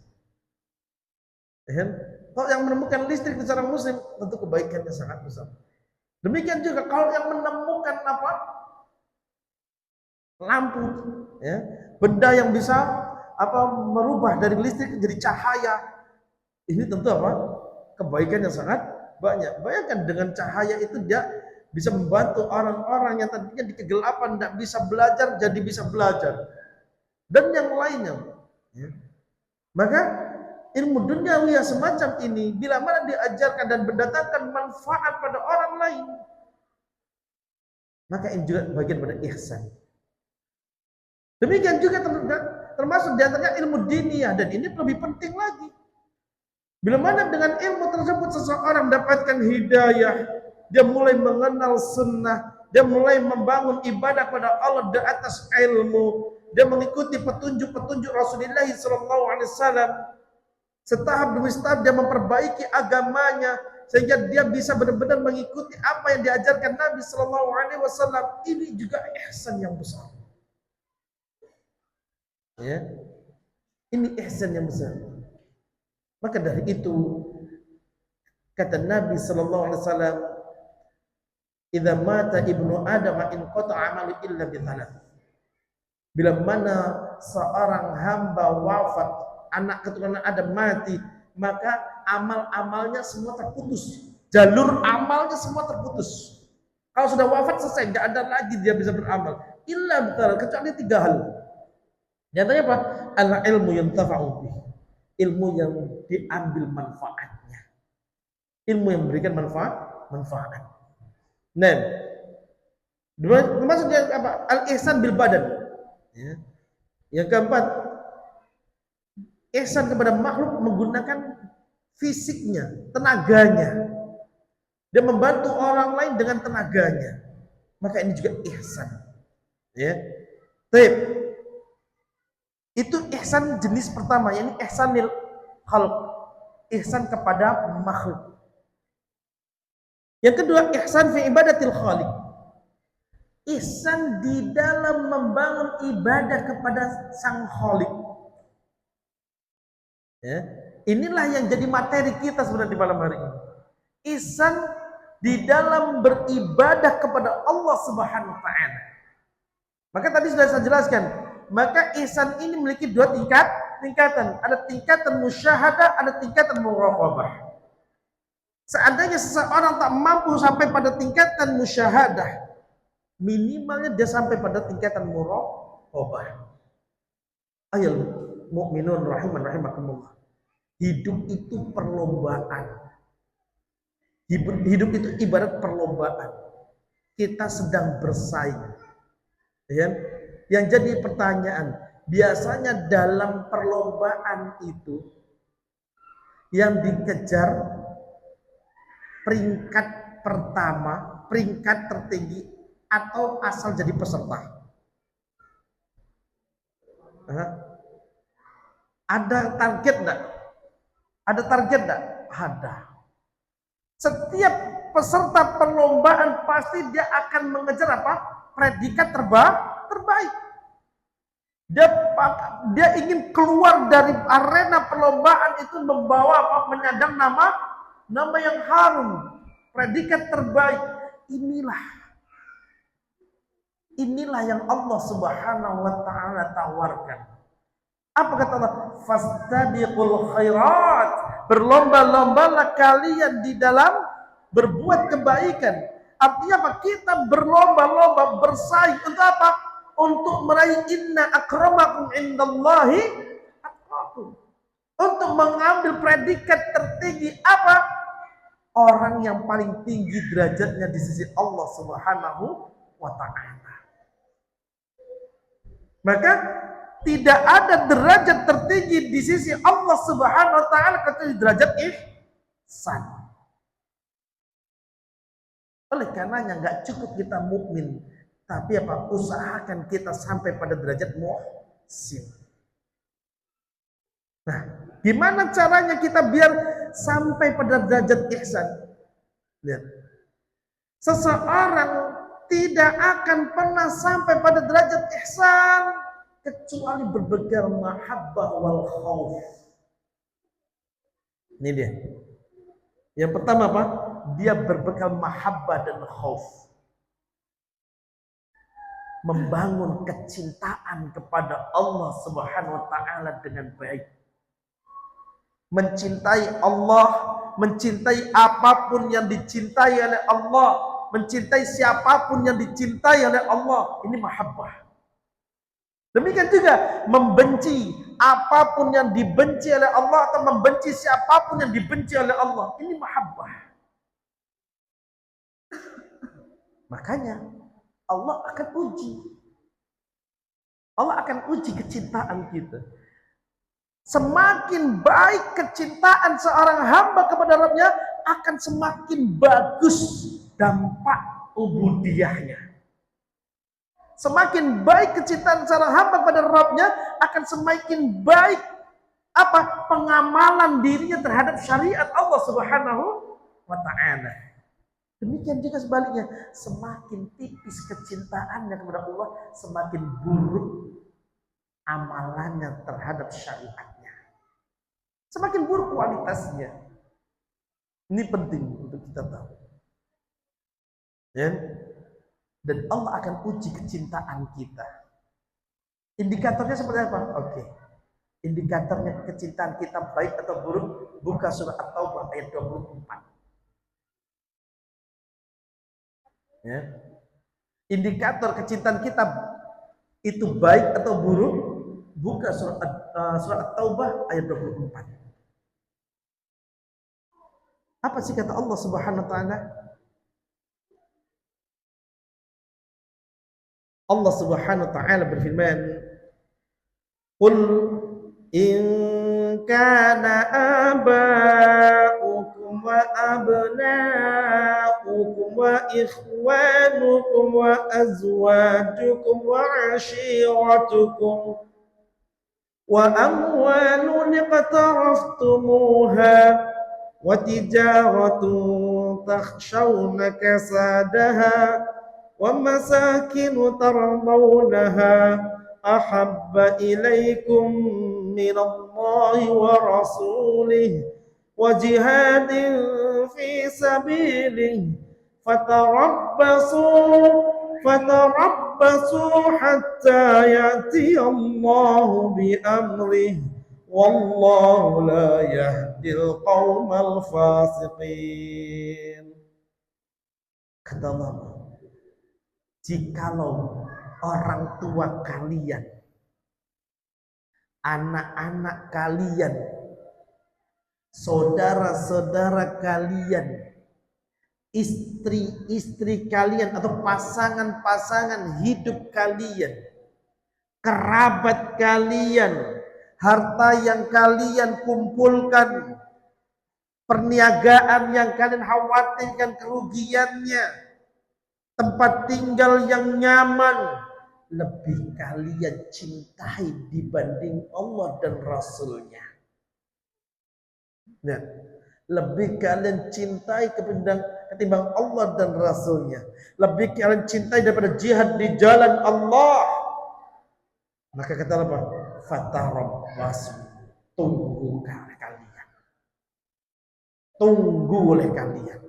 Kalau yang menemukan listrik itu seorang muslim, tentu kebaikannya sangat besar. Demikian juga kalau yang menemukan lampu, ya, benda yang bisa merubah dari listrik menjadi cahaya, ini tentu kebaikan yang sangat banyak. Bayangkan dengan cahaya itu dia bisa membantu orang-orang yang tadinya di kegelapan tidak bisa belajar jadi bisa belajar, dan yang lainnya. Ya. Maka ilmu duniawi semacam ini bila mana diajarkan dan mendatangkan manfaat pada orang lain, maka ini juga bagian pada ihsan. Demikian juga termasuk diantaranya ilmu diniyah, dan ini lebih penting lagi. Bila mana dengan ilmu tersebut seseorang mendapatkan hidayah, dia mulai mengenal sunnah, dia mulai membangun ibadah kepada Allah di atas ilmu, dia mengikuti petunjuk-petunjuk Rasulullah SAW, setahap demi setahap dia memperbaiki agamanya sehingga dia bisa benar-benar mengikuti apa yang diajarkan Nabi SAW. Ini juga ihsan yang besar. Ya, ini ihsan yang besar. Maka dari itu kata Nabi sallallahu alaihi wasallam, "Idza mata ibnu Adam in qata'a 'amalu illa bi thalath." Bila mana seorang hamba wafat, anak keturunan Adam mati, maka amal-amalnya semua terputus. Jalur amalnya semua terputus. Kalau sudah wafat selesai, tidak ada lagi dia bisa beramal. Illa bi thalath, kecuali 3 hal. Nyatanya apa? Al-ilmu yantafa'u bih. Ilmu yang diambil manfaatnya. Ilmu yang memberikan manfaat. Nah, termasuk yang apa? Al-ihsan bil badan. Ya. Yang keempat, ihsan kepada makhluk menggunakan fisiknya, tenaganya. Dia membantu orang lain dengan tenaganya. Maka ini juga ihsan. Ya. Baik. Itu ihsan jenis pertama, yakni ihsanil khalq. ihsan kepada makhluk. Yang kedua, ihsan fi ibadatil khaliq. Ihsan di dalam membangun ibadah kepada sang khaliq. Ya. Inilah yang jadi materi kita sebenarnya di malam hari ini. Ihsan di dalam beribadah kepada Allah Subhanahu wa taala. Maka tadi sudah saya jelaskan, maka ihsan ini memiliki dua tingkatan. Ada tingkatan musyahadah, ada tingkatan muraqabah. Seandainya seseorang tak mampu sampai pada tingkatan musyahadah, minimalnya dia sampai pada tingkatan muraqabah. Ayol mukminun rahimakumullah. Hidup itu perlombaan. Hidup itu ibarat perlombaan. Kita sedang bersaing. Ya? Yang jadi pertanyaan, biasanya dalam perlombaan itu yang dikejar peringkat pertama, peringkat tertinggi, atau asal jadi peserta. Ada target enggak? Ada target enggak? Ada. Setiap peserta perlombaan pasti dia akan mengejar apa? Predikat terbaik. Dia ingin keluar dari arena perlombaan itu membawa apa? Menyandang nama yang harum, predikat terbaik. Inilah yang Allah Subhanahu wa taala tawarkan. Apa kata Allah? Fastabiqul khairat. Berlomba-lombalah kalian di dalam berbuat kebaikan. Artinya apa? Kita berlomba-lomba bersaing untuk apa? Untuk meraih inna akramakum indallahi atqakum. Untuk mengambil predikat tertinggi apa? Orang yang paling tinggi derajatnya di sisi Allah Subhanahu wa taala. Maka tidak ada derajat tertinggi di sisi Allah Subhanahu wa taala kecuali derajat ihsan. Oleh karenanya nggak cukup kita mukmin, tapi apa? Usahakan kita sampai pada derajat muhsin. Nah, gimana caranya kita biar sampai pada derajat ihsan? Lihat. Seseorang tidak akan pernah sampai pada derajat ihsan kecuali berbekal mahabbah wal khauf. Ini dia. Yang pertama apa? Dia berbekal mahabbah dan khauf. Membangun kecintaan kepada Allah Subhanahu wa taala dengan baik. Mencintai Allah, mencintai apapun yang dicintai oleh Allah, mencintai siapapun yang dicintai oleh Allah. Ini mahabbah. Demikian juga membenci apapun yang dibenci oleh Allah atau membenci siapapun yang dibenci oleh Allah. Ini mahabbah. Makanya Allah akan uji. Allah akan uji kecintaan kita. Semakin baik kecintaan seorang hamba kepada Rabbnya, akan semakin bagus dampak ubudiyahnya. Semakin baik kecintaan seorang hamba pada Rabbnya, akan semakin baik apa? Pengamalan dirinya terhadap syariat Allah Subhanahu wa taala. Demikian juga sebaliknya, semakin tipis kecintaannya kepada Allah, semakin buruk amalannya terhadap syariatnya. Semakin buruk kualitasnya. Ini penting untuk kita tahu. Ya? Dan Allah akan uji kecintaan kita. Indikatornya seperti apa? Oke. Indikatornya kecintaan kita baik atau buruk, buka surat At-Taubah ayat 24. Ya. Indikator kecintaan kita itu baik atau buruk, buka surat At-Taubah ayat 24. Apa sih kata Allah Subhanahu wa taala? Allah Subhanahu wa taala berfirman, "Qul in kana aba'ukum wa abna'ukum wa ikhwanukum wa azwajukum wa ashiratukum وأموال اقترفتموها وتجارة تخشون كسادها ومساكن ترضونها أحب إليكم من الله ورسوله وجهاد في سبيله فتربصوا حتى يأتي الله بأمره والله لا يهدي القوم الفاسقين. Kata Allah, jikalau orang tua kalian, anak-anak kalian, saudara-saudara kalian, istri-istri kalian atau pasangan-pasangan hidup kalian, kerabat kalian, harta yang kalian kumpulkan, perniagaan yang kalian khawatirkan kerugiannya, tempat tinggal yang nyaman, lebih kalian cintai dibanding Allah dan Rasulnya. Nah, lebih kalian cintai ketimbang Allah dan Rasulnya, lebih kalian cintai daripada jihad di jalan Allah. Maka kata apa? Fatarabbasu, tunggu kalian, tunggu oleh kalian,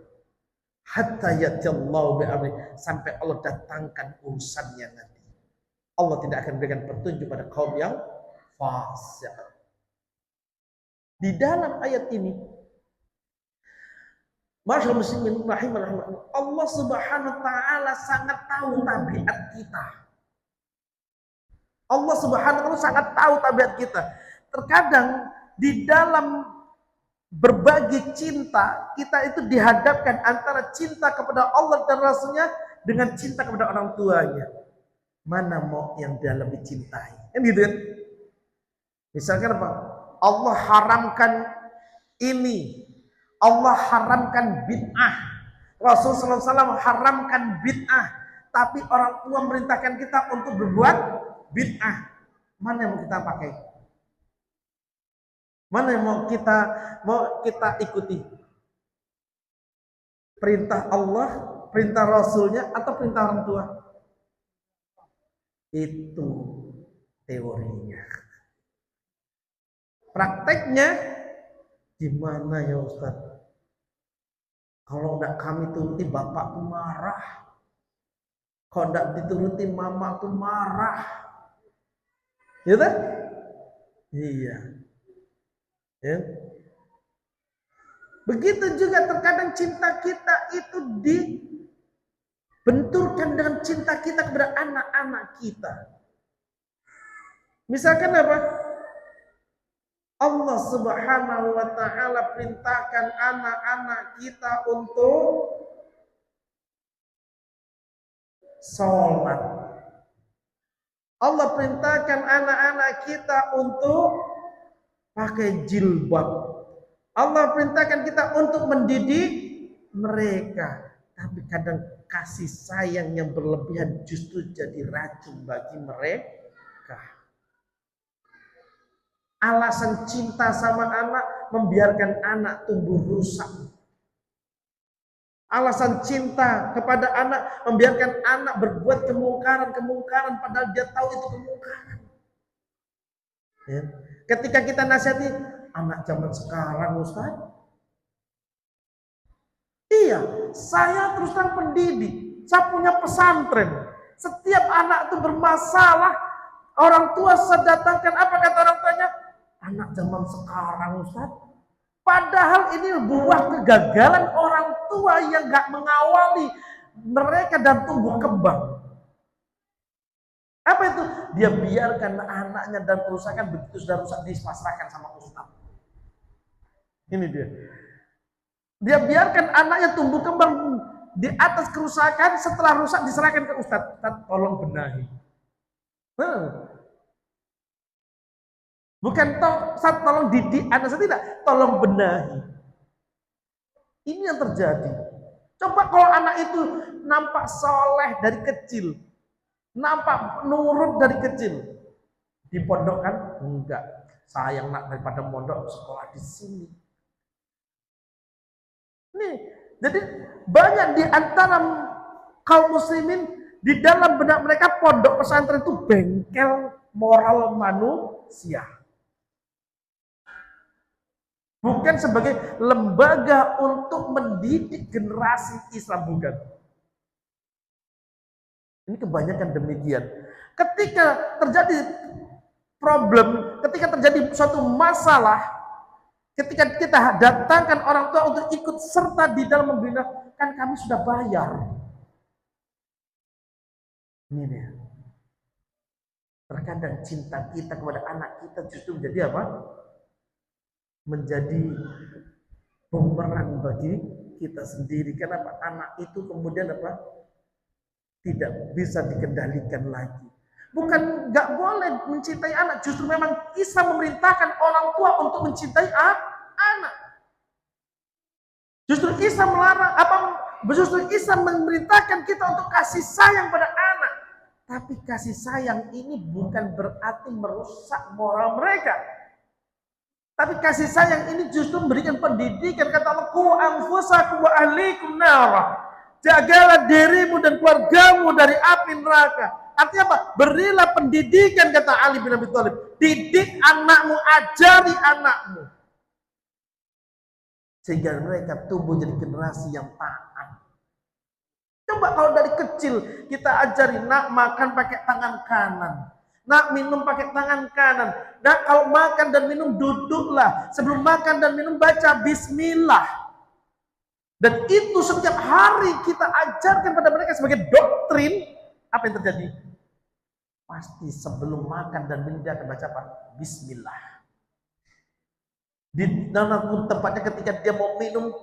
hatta yatallahu bi'amri, sampai Allah datangkan urusannya nanti. Allah tidak akan berikan petunjuk pada kaum yang fasik. Di dalam ayat ini, masyaallah muslimin rahimahullah, Allah Subhanahu wa taala sangat tahu tabiat kita. Allah Subhanahu wa taala sangat tahu tabiat kita. Terkadang di dalam berbagi cinta, kita itu dihadapkan antara cinta kepada Allah dan Rasulnya dengan cinta kepada orang tuanya. Mana mau yang dia lebih cintai? Kan gitu kan? Misalkan apa? Allah haramkan ini, Allah haramkan bid'ah, Rasulullah SAW haramkan bid'ah, tapi orang tua merintahkan kita untuk berbuat bid'ah. Mana yang mau kita pakai? Mana yang mau kita ikuti? Perintah Allah, perintah Rasulnya, atau perintah orang tua? Itu teorinya. Prakteknya gimana ya Ustaz? Kalau enggak kami turuti bapak tuh marah. Kalau enggak dituruti mama tuh marah. Ya kan? Iya. Ya. Begitu juga terkadang cinta kita itu dibenturkan dengan cinta kita kepada anak-anak kita. Misalkan apa? Allah Subhanahu wa taala perintahkan anak-anak kita untuk sholat. Allah perintahkan anak-anak kita untuk pakai jilbab. Allah perintahkan kita untuk mendidik mereka. Tapi kadang kasih sayang yang berlebihan justru jadi racun bagi mereka. Alasan cinta sama anak membiarkan anak tumbuh rusak. Alasan cinta kepada anak membiarkan anak berbuat kemungkaran padahal dia tahu itu kemungkaran. Ya. Ketika kita nasihati anak zaman sekarang, Ustaz. Iya, saya terus terang pendidik. Saya punya pesantren. Setiap anak itu bermasalah, orang tua saya datangkan, apa kata orang tuanya? Anak zaman sekarang, Ustaz. Padahal ini buah kegagalan orang tua yang gak mengawali mereka dan tumbuh kembang. Apa itu? Dia biarkan anaknya dan kerusakan, begitu sudah rusak dipasrahkan sama Ustaz. Ini dia. Dia biarkan anaknya tumbuh kembang di atas kerusakan, setelah rusak diserahkan ke Ustaz. Ustaz, tolong benahi. Bukan tolong didik anak saya, tidak, tolong benahi. Ini yang terjadi. Coba kalau anak itu nampak soleh dari kecil, nampak nurut dari kecil, Dipondokkan? Enggak. Sayang nak, daripada mondok sekolah di sini. Nih, jadi banyak di antara kaum muslimin di dalam benak mereka pondok pesantren itu bengkel moral manusia. Bukan sebagai lembaga untuk mendidik generasi Islam, bukan. Ini kebanyakan demikian. Ketika terjadi problem, ketika terjadi suatu masalah, ketika kita datangkan orang tua untuk ikut serta di dalam membina, kan kami sudah bayar. Ini dia. Terkadang cinta kita kepada anak kita justru menjadi apa? Menjadi bumerang bagi kita sendiri. Kenapa? Anak itu kemudian apa? Tidak bisa dikendalikan lagi. Bukan nggak boleh mencintai anak, justru memang Islam memerintahkan orang tua untuk mencintai anak. Justru Islam melarang justru Islam memerintahkan kita untuk kasih sayang pada anak. Tapi kasih sayang ini bukan berarti merusak moral mereka. Tapi kasih sayang ini justru memberikan pendidikan. Kata Allah, qu anfusakum wa ahlikum nara. Jagalah dirimu dan keluargamu dari api neraka. Artinya apa? Berilah pendidikan, kata Ali bin Abi Thalib. Didik anakmu, ajari anakmu. Sehingga mereka tumbuh jadi generasi yang taat. Coba kalau dari kecil kita ajari, nak makan pakai tangan kanan. Nak minum pakai tangan kanan. Nak kalau makan dan minum duduklah. Sebelum makan dan minum baca bismillah. Dan itu setiap hari kita ajarkan pada mereka sebagai doktrin. Apa yang terjadi? Pasti sebelum makan dan minum dia akan baca apa? Bismillah. Di dalam tempatnya ketika dia mau minum,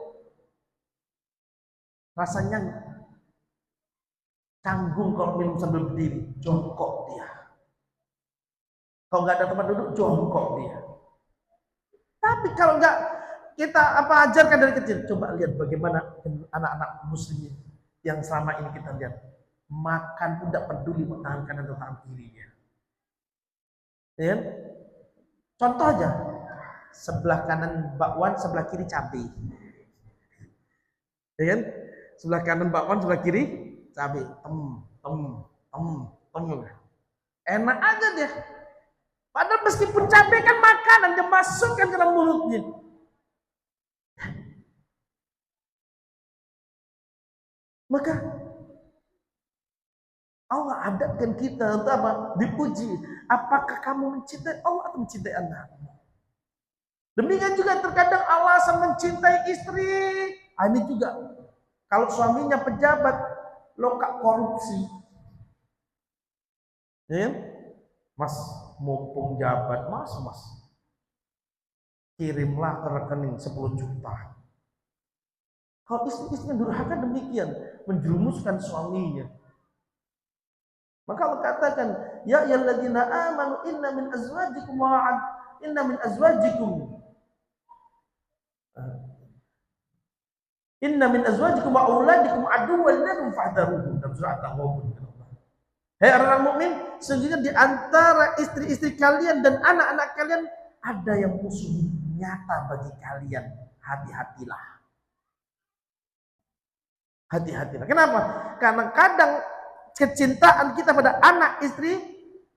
rasanya canggung kalau minum sambil berdiri, jongkok dia. Kalau nggak ada tempat duduk, jongkok dia. Tapi kalau nggak kita ajarkan dari kecil, coba lihat bagaimana anak-anak muslimin yang selama ini kita lihat makan pun tidak peduli mau tangan kanan atau tangan kirinya. Ya? Contoh aja, sebelah kanan bakwan, sebelah kiri cabai. Ya kan? Sebelah kanan bakwan, sebelah kiri cabai. Enak aja dia. Padahal meskipun cabai kan makanan, dia masukkan ke dalam mulutnya. Maka Allah adatkan kita untuk apa? Dipuji. Apakah kamu mencintai Allah atau mencintai anakmu? Demikian juga terkadang alasan mencintai istri. Ini juga kalau suaminya pejabat, lokak korupsi. Ya? Mas, mumpung jabat, mas. Kirimlah ke rekening 10 juta. Kalau istri-istrinya durhaka demikian, menjerumuskan suaminya. Maka Allah katakan, ya ayyuhalladzina amanu inna min azwajikum wa auladikum aduwwan lakum fahdharuhum. Dalam surah At-Taghabun. Hei orang mukmin, sesungguhnya di antara istri-istri kalian dan anak-anak kalian ada yang musuh nyata bagi kalian. Hati-hatilah. Hati-hatilah. Kenapa? Karena kadang kecintaan kita pada anak istri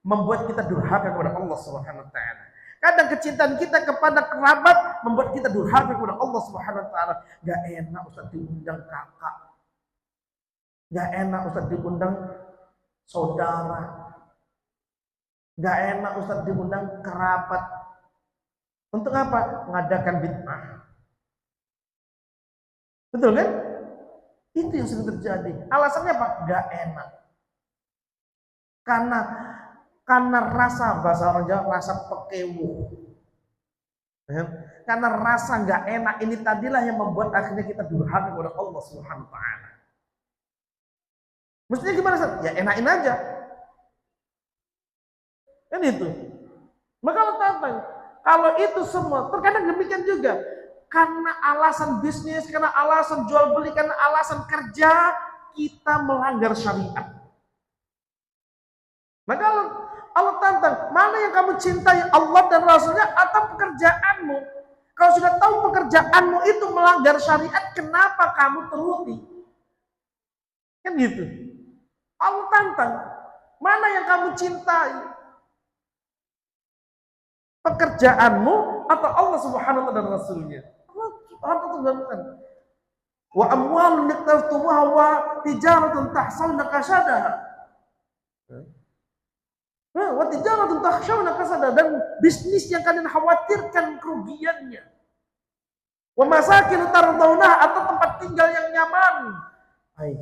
membuat kita durhaka kepada Allah Subhanahu wa taala. Kadang kecintaan kita kepada kerabat membuat kita durhaka kepada Allah Subhanahu wa taala. Enggak enak Ustaz diundang kakak. Enggak enak Ustaz diundang saudara. Enggak enak Ustaz diundang kerabat. Untuk apa? Mengadakan bid'ah. Betul kan? Itu yang sering terjadi. Alasannya apa? Gak enak. Karena rasa, bahasa orang Jawa, rasa pekewo. Karena rasa gak enak ini tadilah yang membuat akhirnya kita durhaka kepada Allah Subhanahu wa taala. Mestinya gimana? Ya enakin aja. Kan itu. Maka Allah katakan, kalau itu semua, terkadang demikian juga. Karena alasan bisnis, karena alasan jual beli, karena alasan kerja, kita melanggar syariat. Maka Allah tantang, mana yang kamu cintai, Allah dan Rasulnya atau pekerjaanmu? Kalau sudah tahu pekerjaanmu itu melanggar syariat, kenapa kamu turuti? Kan gitu. Allah tantang, mana yang kamu cintai? Pekerjaanmu atau Allah Subhanahu wa taala dan Rasulnya? Allah Subhanahu wa taala. Wa amwalun iqtartumuha wa tijaratun tahsawna kasadaha. Wa tijaratun tahsawna kasadaha, dan bisnis yang kalian khawatirkan kerugiannya. Wa masakin tardawnaha, atau tempat tinggal yang nyaman. Hai,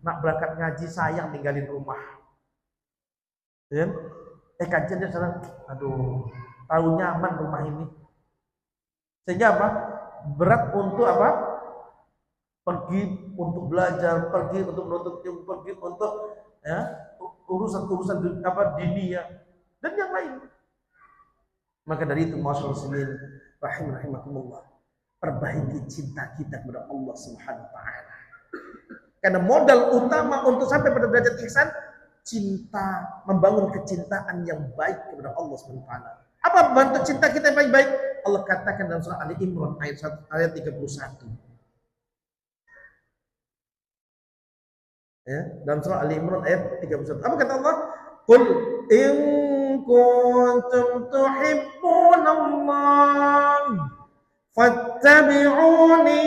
nak berangkat ngaji sayang ninggalin rumah. Ya? Kajian dia sekarang, aduh, tahu nyaman rumah ini. Sehingga apa? Berat untuk apa? Pergi untuk belajar, pergi untuk menuntut ilmu, pergi untuk ya, urusan-urusan apa dunia dan yang lain. Maka dari itu, masyaallah muslimin rahimakumullah, perbaiki cinta kita kepada Allah Subhanahu wa taala. Karena modal utama untuk sampai pada derajat ihsan, cinta, membangun kecintaan yang baik kepada Allah Subhanahu wa taala. Apa bentuk cinta kita yang baik-baik? Allah katakan dalam surah Ali Imran ayat 31. Ya, dalam surah Ali Imran ayat 31. Apa kata Allah? Qul in kuntum tuhibbunallah fattabi'uni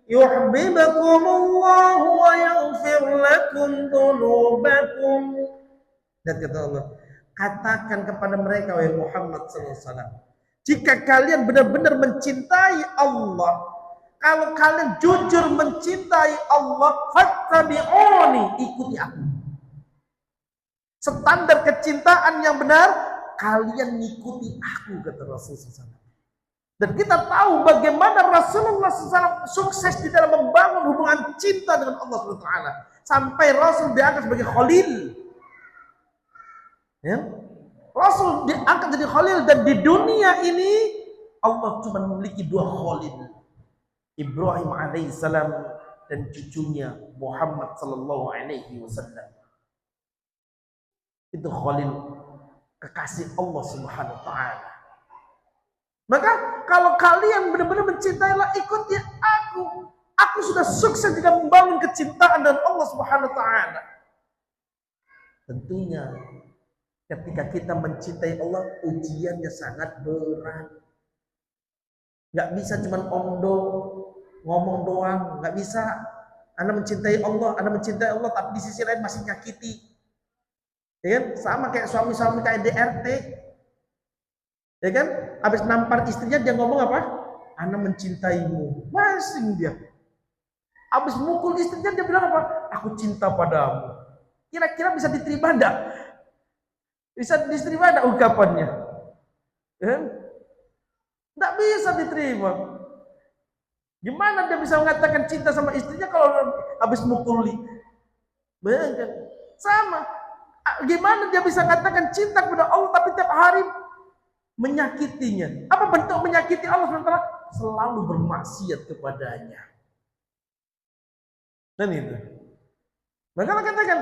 yuhibbukumullah wa yaghfir lakum dhunubakum. Dan kata Allah, katakan kepada mereka, wahai Muhammad sallallahu alaihi wasallam, jika kalian benar-benar mencintai Allah, kalau kalian jujur mencintai Allah, fattabi'uni, ikuti aku. Standar kecintaan yang benar, kalian ngikuti aku, kata Rasulullah SAW. Dan kita tahu bagaimana Rasulullah SAW sukses di dalam membangun hubungan cinta dengan Allah SWT. Sampai Rasul diangkat sebagai Khalil. Ya? Rasul diangkat jadi Khalil, dan di dunia ini Allah cuma memiliki 2 Khalil. Ibrahim alaihissalam dan cucunya Muhammad sallallahu alaihi wasallam. Itu Khalil, kekasih Allah Subhanahu wa taala. Maka kalau kalian benar-benar mencintailah, ikuti aku. Aku sudah sukses dalam membangun kecintaan dengan Allah Subhanahu wa taala. Tentunya ketika kita mencintai Allah, ujiannya sangat berat. Nggak bisa cuma omdo ngomong doang, nggak bisa. Anda mencintai Allah, tapi di sisi lain masih nyakiti. Ya kan? Sama kayak suami-suami KDRT. Ya kan? Habis nampar istrinya dia ngomong apa? Anda mencintaimu. Masing dia. Habis mukul istrinya dia bilang apa? Aku cinta padamu. Kira-kira bisa diterima enggak? Bisa diterima enggak ungkapannya? Ya? Enggak bisa diterima. Gimana dia bisa mengatakan cinta sama istrinya kalau habis mukuli? Bayangkan. Sama. Gimana dia bisa mengatakan cinta kepada Allah tapi tiap hari menyakitinya? Apa bentuk menyakiti Allah SWT? Selalu bermaksiat kepadanya. Dan itu. Maka Allah katakan,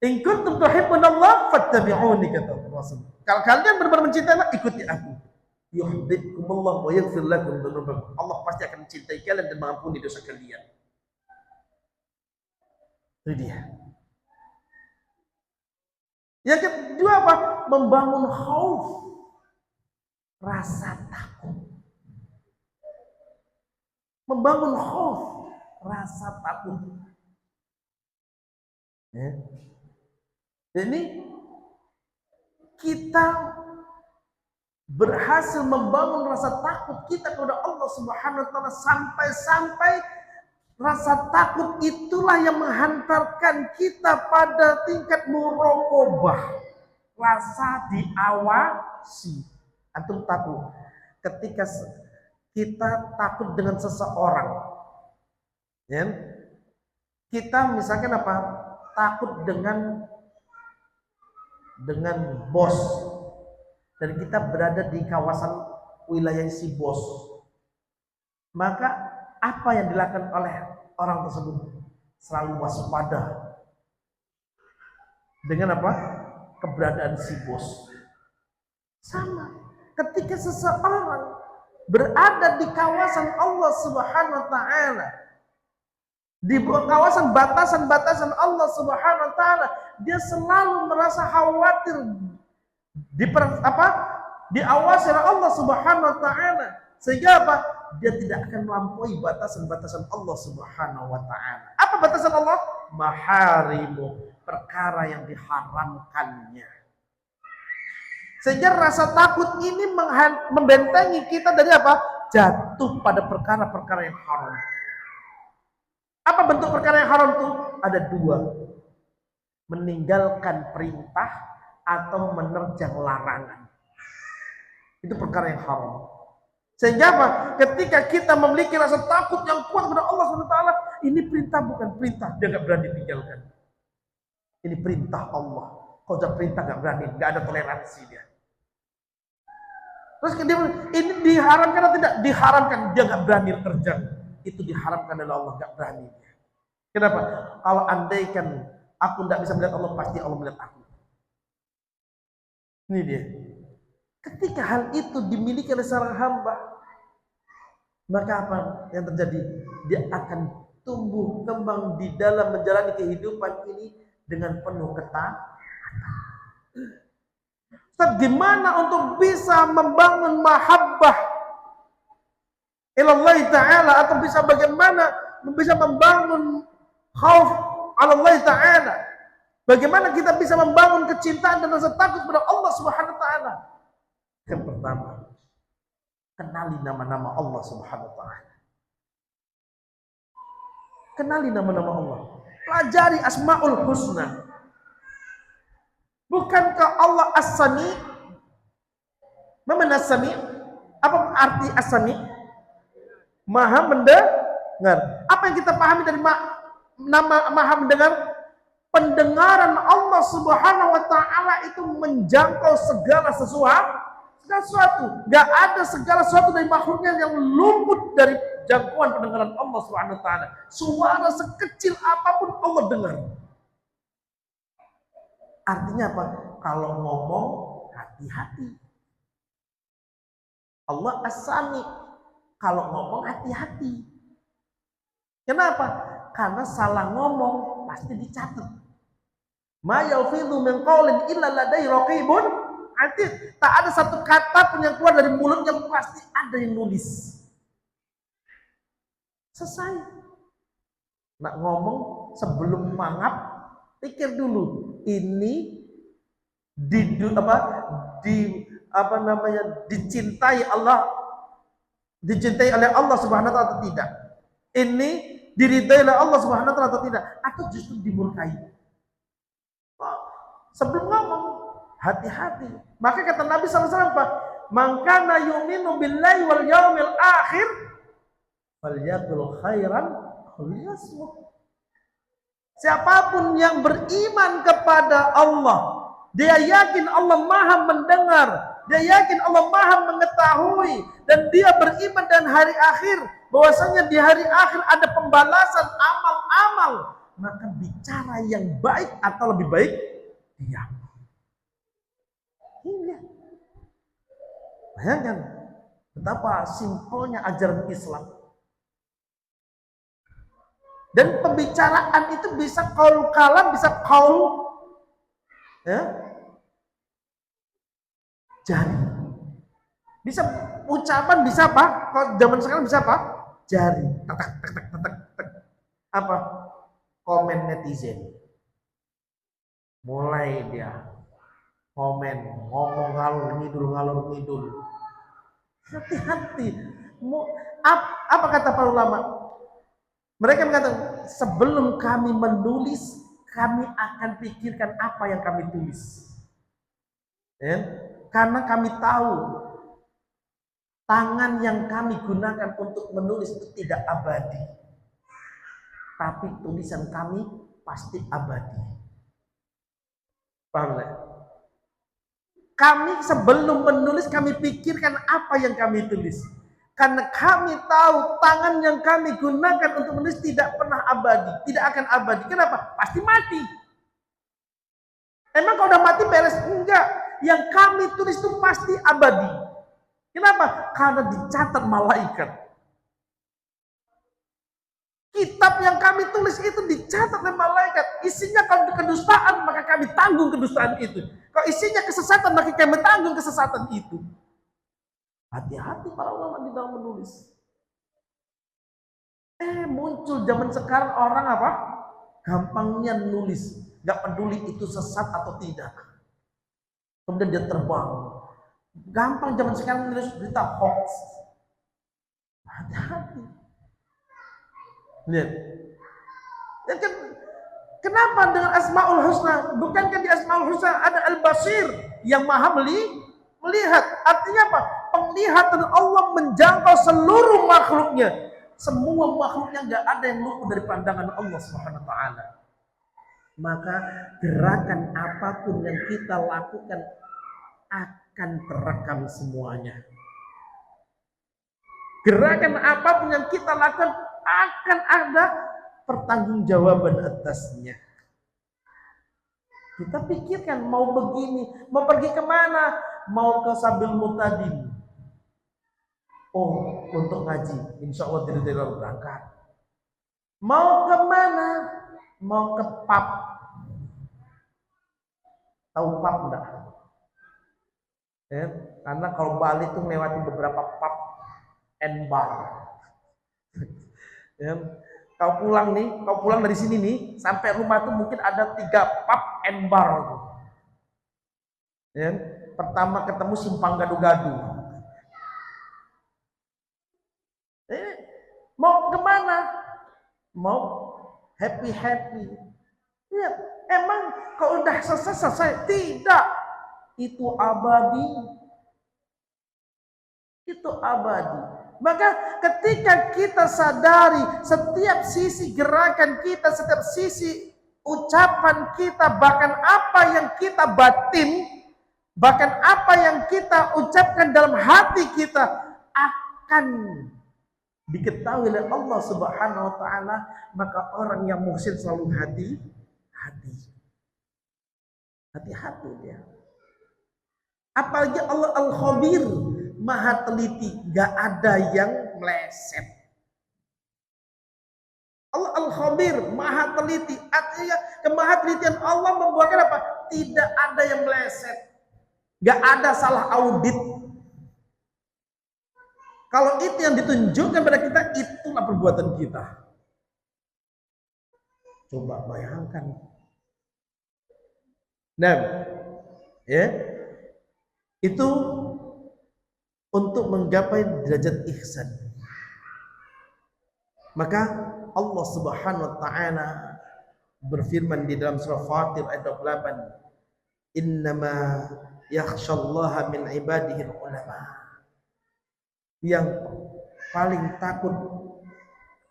in kuntum tuhibbunallah fattabi'uni, kata Rasul. Kalau kalian benar-benar mencintai Allah, ikuti aku. Yuhibbukumullah wa yaghfir lakum dzunubakum. Allah pasti akan mencintai kalian dan mengampuni dosa kalian. Itu dia. Yang kedua apa? Membangun khauf, rasa takut. Membangun khauf, rasa takut. Ya. Jadi kita berhasil membangun rasa takut kita kepada Allah Subhanahu wa taala, sampai-sampai rasa takut itulah yang menghantarkan kita pada tingkat muraqabah, rasa diawasi. Antum takut ketika kita takut dengan seseorang, ya? Kita misalkan apa? Takut dengan bos, dan kita berada di kawasan wilayah si bos. Maka apa yang dilakukan oleh orang tersebut? Selalu waspada. Dengan apa? keberadaan si bos. Sama. Ketika seseorang berada di kawasan Allah Subhanahu wa taala, di kawasan batasan-batasan Allah Subhanahu wa taala, dia selalu merasa khawatir diawasi oleh Allah Subhanahu wa taala. Sehingga apa? Dia tidak akan melampaui batasan-batasan Allah Subhanahu wa taala. Apa batasan Allah? Maharimu, perkara yang diharamkannya. Sehingga rasa takut ini membentengi kita dari apa? Jatuh pada perkara-perkara yang haram. Apa bentuk perkara yang haram itu? Ada dua. Meninggalkan perintah atau menerjang larangan. Itu perkara yang haram. Sehingga apa? Ketika kita memiliki rasa takut yang kuat kepada Allah SWT, ini perintah bukan perintah, dia nggak berani tinggalkan. Ini perintah Allah. Kalau sudah perintah nggak berani, nggak ada toleransi dia. Terus ini diharamkan atau tidak? Diharamkan, dia nggak berani terjang. Itu diharamkan oleh Allah, nggak berani. Kenapa? Kalau andaikan aku nggak bisa melihat Allah, pasti Allah melihat aku. Ini dia. Ketika hal itu dimiliki oleh seorang hamba, maka apa yang terjadi? Dia akan tumbuh kembang di dalam menjalani kehidupan ini dengan penuh ketaatan. Ustaz, gimana untuk bisa membangun mahabbah ilallah ta'ala, atau bisa bagaimana bisa membangun khauf Allah ta'ala? Bagaimana kita bisa membangun kecintaan dan rasa takut kepada Allah Subhanahu wa taala? Yang pertama, kenali nama-nama Allah Subhanahu wa taala. Kenali nama-nama Allah. Pelajari Asmaul Husna. Bukankah Allah As-Sami? Mana As-Sami? Apa arti As-Sami? Maha mendengar. Apa yang kita pahami dari nama Maha mendengar? Pendengaran Allah Subhanahu wa taala itu menjangkau segala sesuatu. Gak ada segala sesuatu dari makhluknya yang luput dari jangkauan pendengaran Allah Subhanahu wa taala. Suara sekecil apapun Allah dengar. Artinya apa? Kalau ngomong, hati-hati. Allah As-Sami. Kalau ngomong, hati-hati. Kenapa? Karena salah ngomong pasti dicatat. Ma yalfidhu min qawlin illa ladai raqibun atid. Tak ada satu kata pun yang keluar dari mulut yang pasti ada yang nulis. Selesai. Nak ngomong sebelum mangap, pikir dulu. Ini dicintai oleh Allah Subhanahu wa taala atau tidak? Ini diridai oleh Allah Subhanahu wa taala atau tidak? Atau justru dimurkai? Sebelum ngomong, hati-hati. Maka kata Nabi SAW, "Man kana yu'minu billahi wal yaumil akhir falyaqul khairan aw liyasmut." Siapapun yang beriman kepada Allah, dia yakin Allah Maha mendengar, dia yakin Allah Maha mengetahui, dan dia beriman dan hari akhir, bahwasanya di hari akhir ada pembalasan amal-amal, maka bicara yang baik atau lebih baik diam. Hingga bayangkan betapa simpelnya ajaran Islam. Dan pembicaraan itu bisa qaul kalam, bisa qaul jari. Bisa ucapan, bisa apa? Kalau zaman sekarang bisa apa? Jari. Tetek. Apa? Komen netizen. Mulai dia komen, ngomong ngalur ngidul. Hati-hati. Apa kata para ulama? Mereka mengatakan, sebelum kami menulis, kami akan pikirkan apa yang kami tulis. Ya? Karena kami tahu tangan yang kami gunakan untuk menulis itu tidak abadi. Tapi tulisan kami pasti abadi. Paham ya? Kami sebelum menulis, kami pikirkan apa yang kami tulis. Karena kami tahu tangan yang kami gunakan untuk menulis tidak pernah abadi, tidak akan abadi. Kenapa? Pasti mati. Emang kalau udah mati beres? Enggak. Yang kami tulis itu pasti abadi. Kenapa? Karena dicatat malaikat. Kitab yang kami tulis itu dicatat oleh malaikat. Isinya kalau kedustaan, maka kami tanggung kedustaan itu. Kalau isinya kesesatan, maka kami tanggung kesesatan itu. Hati-hati para ulama di dalam menulis. Muncul zaman sekarang orang apa? Gampangnya nulis. Gak peduli itu sesat atau tidak. Kemudian dia terbang. Gampang zaman sekarang nulis berita hoax. Hati-hati. Lihat. Ya kan, kenapa dengan Asmaul Husna? Bukankah di Asmaul Husna ada Al-Basir yang maha melihat? Artinya apa? Penglihatan Allah menjangkau seluruh makhluknya. Semua makhluknya nggak ada yang luput dari pandangan Allah Subhanahu wa taala. Maka gerakan apapun yang kita lakukan akan terekam semuanya. Gerakan apapun yang kita lakukan akan ada pertanggungjawaban atasnya. Kita pikirkan mau begini, mau pergi kemana? Mau ke Sabil Mutadim. Oh, untuk ngaji, insya Allah tidak berangkat. Mau kemana? Mau ke pub. Tahu pub enggak? Ya, karena kalau Bali itu melewati beberapa pub and bar. Ya, kau pulang dari sini nih, sampai rumah tuh mungkin ada 3 pub and bar. Ya, pertama ketemu simpang gadu-gadu. Mau kemana? Mau happy. Ya, emang kalau udah selesai? Tidak. Itu abadi. Maka ketika kita sadari setiap sisi gerakan kita, setiap sisi ucapan kita, bahkan apa yang kita batin, bahkan apa yang kita ucapkan dalam hati kita akan diketahui oleh Allah Subhanahu wa taala. Maka orang yang muhsin selalu hati-hati dia. Apalagi Allah Al-Khabir, maha teliti, gak ada yang meleset. Allah Al-Khabir, maha teliti. Artinya kemaha-telitian Allah membuatkan apa? Tidak ada yang meleset. Gak ada salah audit. Kalau itu yang ditunjukkan pada kita, itulah perbuatan kita. Coba bayangkan. Nah, ya, itu untuk menggapai derajat ihsan. Maka Allah Subhanahu wa taala berfirman di dalam surah Fatir ayat 28, "Innama yakhsyallaha min ibadihi ulama." Yang paling takut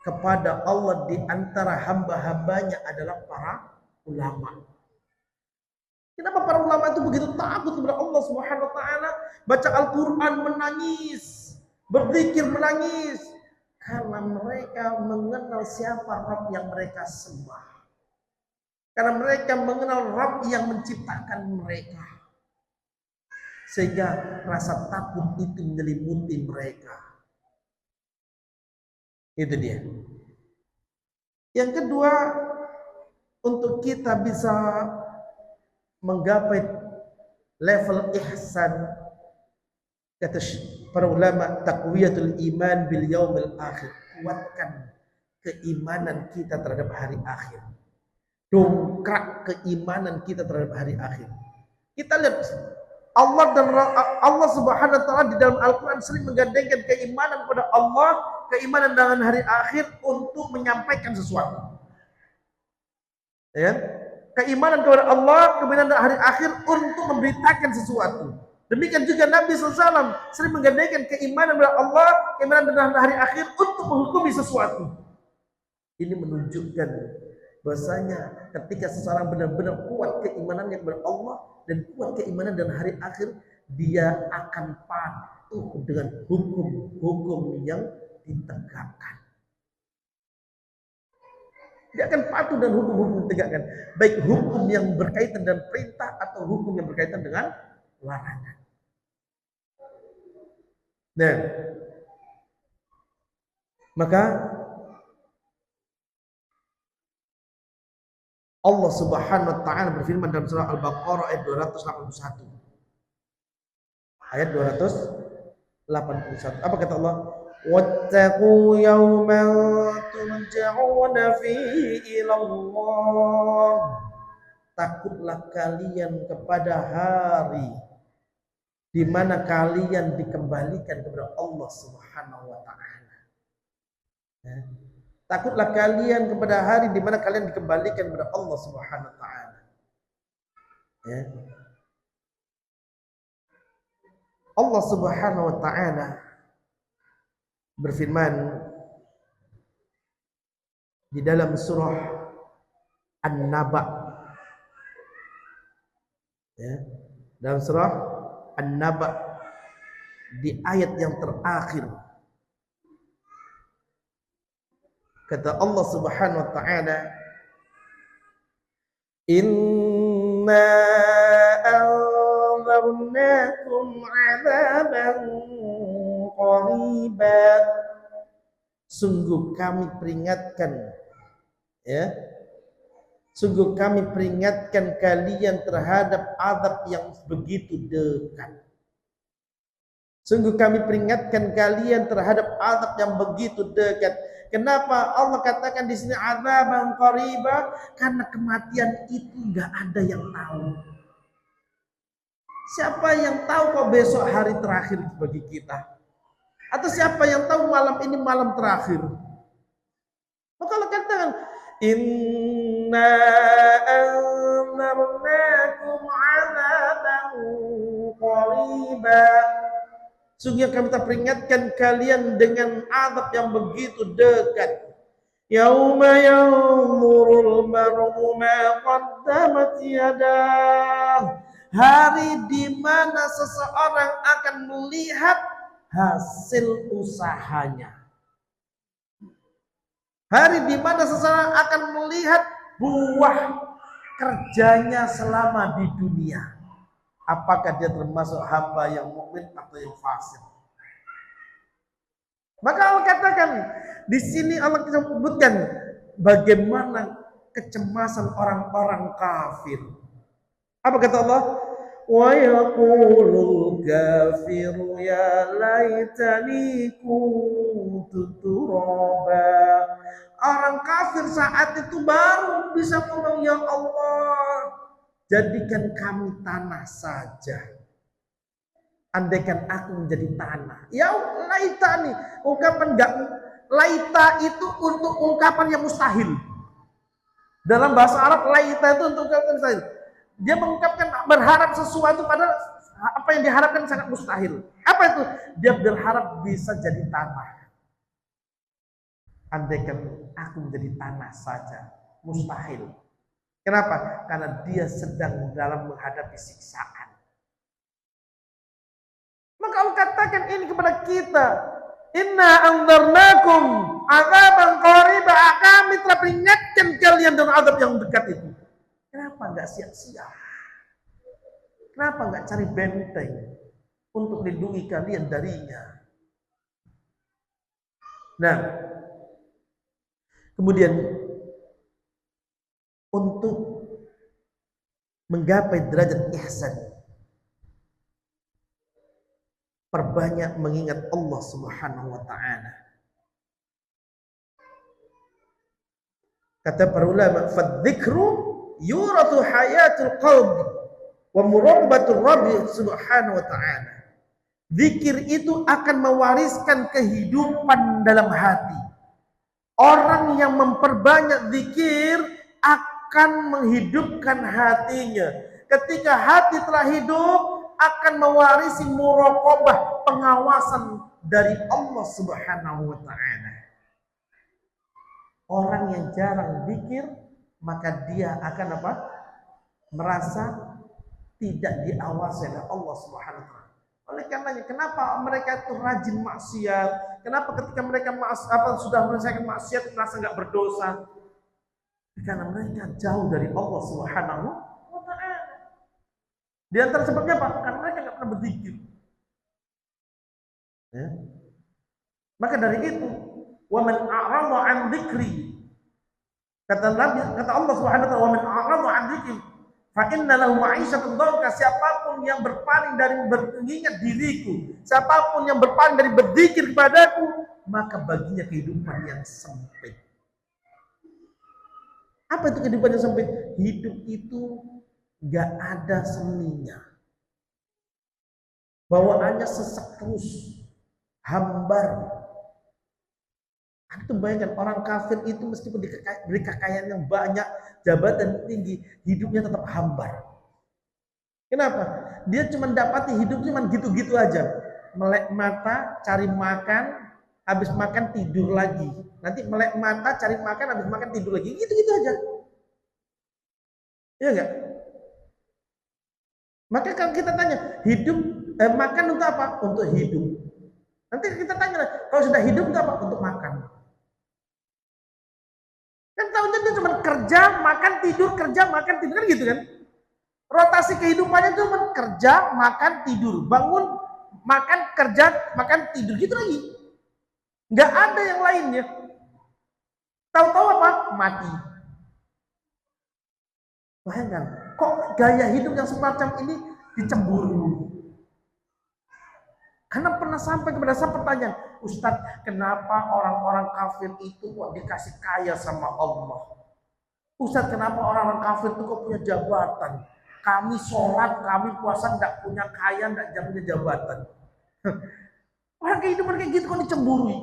kepada Allah di antara hamba-hambanya adalah para ulama. Kenapa para ulama itu begitu takut kepada Allah Subhanahu wa taala? Baca Al-Qur'an menangis, berzikir menangis, karena mereka mengenal siapa Rabb yang mereka sembah. Karena mereka mengenal Rabb yang menciptakan mereka. Sehingga rasa takut itu menyelimuti mereka. Itu dia. Yang kedua, untuk kita bisa menggapai level ihsan, kata para ulama, taqwiyatul iman bil yaumil akhir. Kuatkan keimanan kita terhadap hari akhir. Dongkrak keimanan kita terhadap hari akhir. Kita lihat Allah Subhanahu wa taala di dalam Al-Qur'an sering menggandengkan keimanan kepada Allah, keimanan dengan hari akhir untuk menyampaikan sesuatu. Ya? Keimanan kepada Allah, keimanan dengan hari akhir untuk memberitakan sesuatu. Demikian juga Nabi SAW sering menggandengkan keimanan kepada Allah, keimanan dengan hari akhir untuk menghukumi sesuatu. Ini menunjukkan bahwasanya ketika seseorang benar-benar kuat keimanannya kepada Allah dan kuat keimanan dan hari akhir, dia akan patuh dengan hukum-hukum yang ditegakkan. Dia akan patuh dan hukum-hukum ditegakkan. Baik hukum yang berkaitan dengan perintah atau hukum yang berkaitan dengan larangan. Nah, maka Allah Subhanahu wa taala berfirman dalam surah Al-Baqarah ayat 281. Ayat 281. Apa kata Allah? Wattaqu yawman turja'una fihi ila Allah. Takutlah kalian kepada hari di mana kalian dikembalikan kepada Allah Subhanahu wa taala. Takutlah kalian kepada hari di mana kalian dikembalikan kepada Allah Subhanahu wa taala. Ya. Allah Subhanahu wa taala berfirman di dalam surah An-Naba. Ya. Dalam surah An-Naba di ayat yang terakhir kata Allah Subhanahu wa taala, inna anzarnakum 'adzaban qariba. Sungguh kami peringatkan, ya. Sungguh kami peringatkan kalian terhadap azab yang begitu dekat. Sungguh kami peringatkan kalian terhadap azab yang begitu dekat. Kenapa Allah katakan di sini azaban qariba? Karena kematian itu nggak ada yang tahu. Siapa yang tahu kok besok hari terakhir bagi kita? Atau siapa yang tahu malam ini malam terakhir? Maka Allah katakan inna anzarnakum azaban qariba. Sungguh kami telah peringatkan kalian dengan azab yang begitu dekat. Yauma yanzurul mar'u ma qaddamat yadah. Hari di mana seseorang akan melihat hasil usahanya. Hari di mana seseorang akan melihat buah kerjanya selama di dunia. Apakah dia termasuk hamba yang mukmin atau yang fasik? Maka Allah katakan di sini Allah sebutkan bagaimana kecemasan orang-orang kafir. Apa kata Allah? Wa yaqulul kafiru ya laitani kuntu turaba. Orang kafir saat itu baru bisa ngomong, ya Allah, jadikan kami tanah saja. Andaikan aku menjadi tanah. Ya laitani, ungkapan enggak, laita itu untuk ungkapan yang mustahil. Dalam bahasa Arab laita itu untuk ungkapan mustahil. Dia mengungkapkan berharap sesuatu padahal apa yang diharapkan sangat mustahil. Apa itu? Dia berharap bisa jadi tanah. Andaikan aku menjadi tanah saja, mustahil. Kenapa? Karena dia sedang dalam menghadapi siksaan. Maka Allah katakan ini kepada kita, inna anzarnakum azaban qariba. Kami telah peringatkan kalian dengan azab yang dekat itu. Kenapa enggak siap-siap? Kenapa enggak cari benteng untuk melindungi kalian darinya? Nah, kemudian untuk menggapai derajat ihsan, perbanyak mengingat Allah Subhanahu wa taala. Kata para ulama, fadzikru yuratu hayatul qalbi wa muraqabatur rabbi subhanahu wa ta'ala. Zikir itu akan mewariskan kehidupan dalam hati. Orang yang memperbanyak zikir akan menghidupkan hatinya. Ketika hati telah hidup, akan mewarisi muraqabah, pengawasan dari Allah Subhanahu wa ta'ala. Orang yang jarang zikir, maka dia akan apa? Merasa tidak diawasi oleh Allah Subhanahu wa taala. Oleh karenanya, kenapa mereka itu rajin maksiat? Kenapa ketika mereka sudah menyelesaikan maksiat merasa enggak berdosa? Karena mereka jauh dari Allah Subhanahu wa taala. Di antara sebabnya apa? Karena mereka nggak pernah berzikir. Ya. Maka dari itu, wa man a'rada 'an dzikri. Kata Nabi, kata Allah Subhanahu wa taala, wa man a'rada 'an dzikri fa inna lahu ma'isyatan dhanka. Siapapun yang berpaling dari mengingat diriku, siapapun yang berpaling dari berzikir kepadaku, maka baginya kehidupan yang sempit. Apa itu kehidupan yang sempit? Hidup itu gak ada seninya. Bawaannya sesak terus, hambar. Anda bayangkan orang kafir itu meskipun diberi kekayaan yang banyak, jabatan tinggi, hidupnya tetap hambar. Kenapa? Dia cuma dapati hidup cuma gitu-gitu aja. Melek mata, cari makan, habis makan tidur lagi. Nanti melek mata, cari makan, habis makan tidur lagi. Gitu-gitu aja. Iya enggak? Maka kalau kita tanya, hidup makan untuk apa? Untuk hidup. Nanti kita tanya, kalau sudah hidup untuk apa? Untuk makan. Kan tahunya dia cuma kerja, makan, tidur, kerja, makan, tidur, kan gitu kan? Rotasi kehidupannya cuma kerja, makan, tidur, bangun, makan, kerja, makan, tidur, gitu lagi. Nggak ada yang lainnya. Tahu-tahu apa? Mati. Bayangkan, kok gaya hidup yang semacam ini dicemburu? Karena pernah sampai kepada saya pertanyaan, Ustadz, kenapa orang-orang kafir itu kok dikasih kaya sama Allah? Ustadz, kenapa orang-orang kafir itu kok punya jabatan? Kami sholat, kami puasa, nggak punya kaya, nggak punya jabatan. Orang kehidupan kayak gitu kok dicemburui.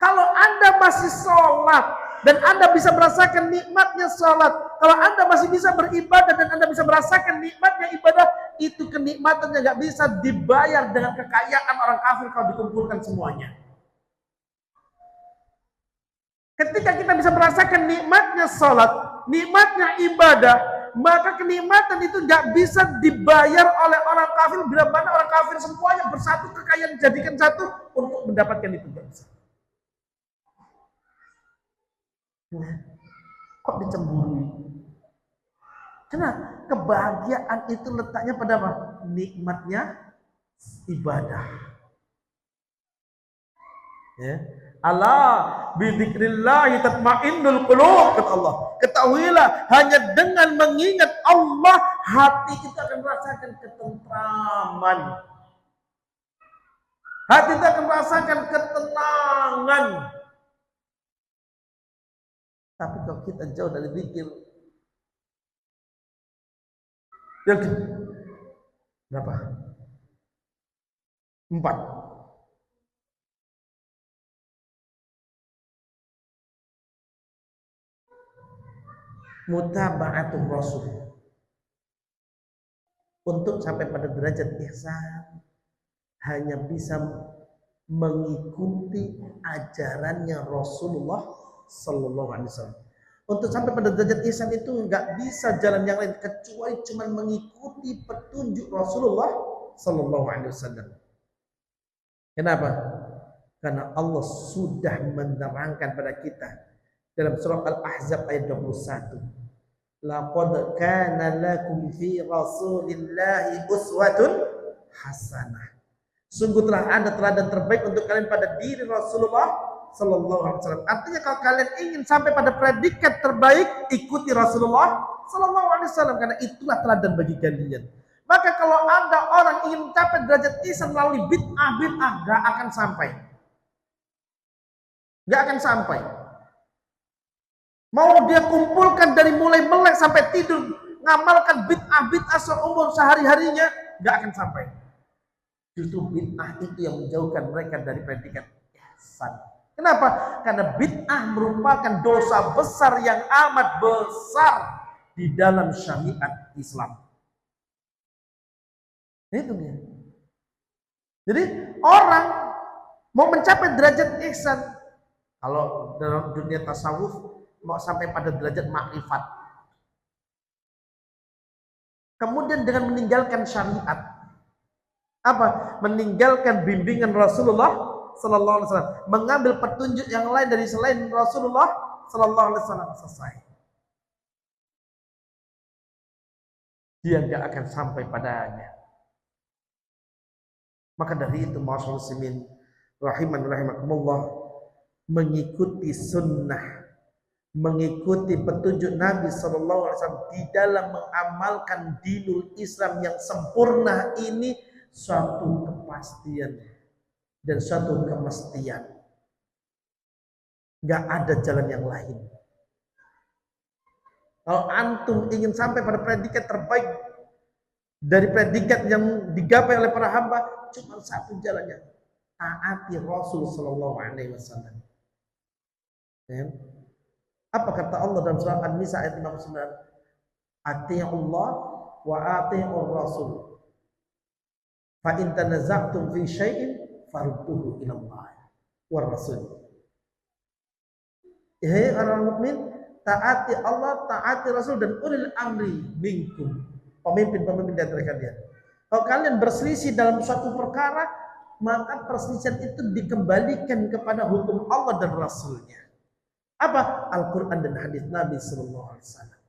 Kalau Anda masih sholat, dan Anda bisa merasakan nikmatnya sholat, kalau Anda masih bisa beribadah dan Anda bisa merasakan nikmatnya ibadah, itu kenikmatannya nggak bisa dibayar dengan kekayaan orang kafir kalau dikumpulkan semuanya. Ketika kita bisa merasakan nikmatnya sholat, nikmatnya ibadah, maka kenikmatan itu nggak bisa dibayar oleh orang kafir. Bila mana orang kafir semuanya bersatu, kekayaan dijadikan satu untuk mendapatkan itu nggak bisa. Kok dicemburui? Karena kebahagiaan itu letaknya pada apa? Nikmatnya ibadah. Ya. Allah bidzikrillah tatmainnul qulub, kata Allah. Ketahuilah, hanya dengan mengingat Allah hati kita akan merasakan ketentraman. Hati kita akan merasakan ketenangan. Tapi kalau kita jauh dari zikir, yang berapa? 4. Mutaba'atul Rasul. Untuk sampai pada derajat ihsan, hanya bisa mengikuti ajarannya Rasulullah Sallallahu Alaihi Wasallam. Untuk sampai pada derajat ihsan itu nggak bisa jalan yang lain kecuali cuma mengikuti petunjuk Rasulullah Sallallahu Alaihi Wasallam. Kenapa? Karena Allah sudah menerangkan pada kita dalam surah Al-Ahzab ayat 21. Laqad kana lakum fi Rasulillahi uswatun hasanah. Sungguh telah ada teladan terbaik untuk kalian pada diri Rasulullah Sallallahu Alaihi Wasallam. Artinya kalau kalian ingin sampai pada predikat terbaik, ikuti Rasulullah Sallallahu Alaihi Wasallam, karena itulah teladan bagi kalian. Maka kalau ada orang ingin mencapai derajat ihsan melalui bid'ah, gak akan sampai. Gak akan sampai. Mau dia kumpulkan dari mulai melek sampai tidur, ngamalkan bid'ah seumur sehari-harinya, gak akan sampai. Justru bid'ah itu yang menjauhkan mereka dari predikat ihsan. Kenapa? Karena bid'ah merupakan dosa besar yang amat besar di dalam syariat Islam. Itu dia. Jadi orang mau mencapai derajat ihsan, kalau dalam dunia tasawuf mau sampai pada derajat makrifat. Kemudian dengan meninggalkan syariat, apa? Meninggalkan bimbingan Rasulullah Sallallahu Alaihi Wasallam, mengambil petunjuk yang lain dari selain Rasulullah Sallallahu Alaihi Wasallam, selesai. Dia nggak akan sampai padanya. Maka dari itu, ma'asyiral muslimin rahimakumullah, mengikuti sunnah, mengikuti petunjuk Nabi Sallallahu Alaihi Wasallam di dalam mengamalkan dinul Islam yang sempurna ini suatu kepastian dan suatu kemestian. Nggak ada jalan yang lain. Kalau antum ingin sampai pada predikat terbaik dari predikat yang digapai oleh para hamba, cuma satu jalannya: taati Rasul Sallallahu Alaihi Wasallam. Ya. Apa kata Allah dalam surah An-Nisa ayat 59? Ati'ullah wa ati'ur Rasul. Fa in tanaza'tum fi syai'in farudduhu ila Allah war Rasul. Hai orang mukmin, taati Allah, taati Rasul dan ulil amri minkum, pemimpin-pemimpin di antara kalian. Kalau kalian berselisih dalam suatu perkara, maka perselisihan itu dikembalikan kepada hukum Allah dan Rasulnya. Apa? Al-Quran dan hadis Nabi Sallallahu Alaihi Wasallam.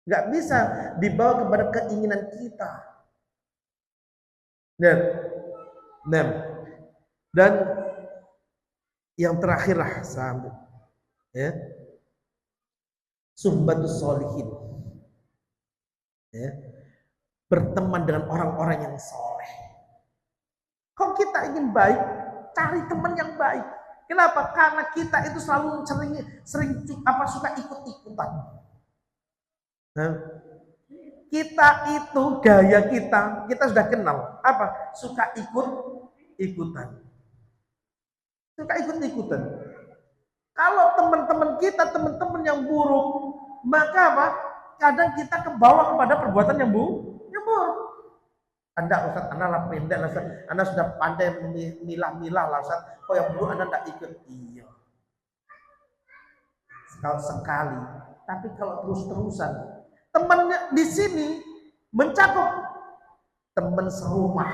Nggak bisa dibawa kepada keinginan kita. Dan yang terakhirlah sahabat, ya, suhbatus sholihin, ya, berteman dengan orang-orang yang soleh. Kalau kita ingin baik, cari teman yang baik. Kenapa? Karena kita itu selalu sering suka ikut-ikutan. Nah, kita itu gaya kita sudah kenal. Apa? Suka ikut-ikutan. Suka ikut-ikutan. Kalau teman-teman kita, teman-teman yang buruk, maka apa? Kadang kita kebawa kepada perbuatan yang buruk. Anda Ustaz, Anda lah pendek lah Ustaz. Anda sudah pandai milah-milah lah Ustaz. Kok yang buruk Anda tidak ikut? Iya. Sekali. Tapi kalau terus-terusan, temannya di sini mencakup teman serumah,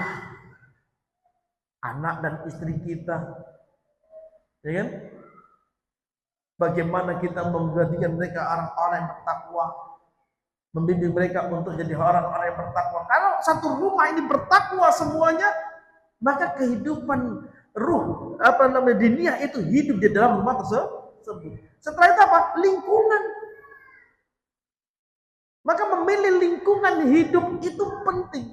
anak dan istri kita, ya kan? Bagaimana kita menjadikan mereka orang-orang yang bertakwa, membimbing mereka untuk jadi orang-orang yang bertakwa. Kalau satu rumah ini bertakwa semuanya, maka kehidupan ruh diniyah itu hidup di dalam rumah tersebut. Setelah itu apa? Lingkungan. Maka memilih lingkungan hidup itu penting.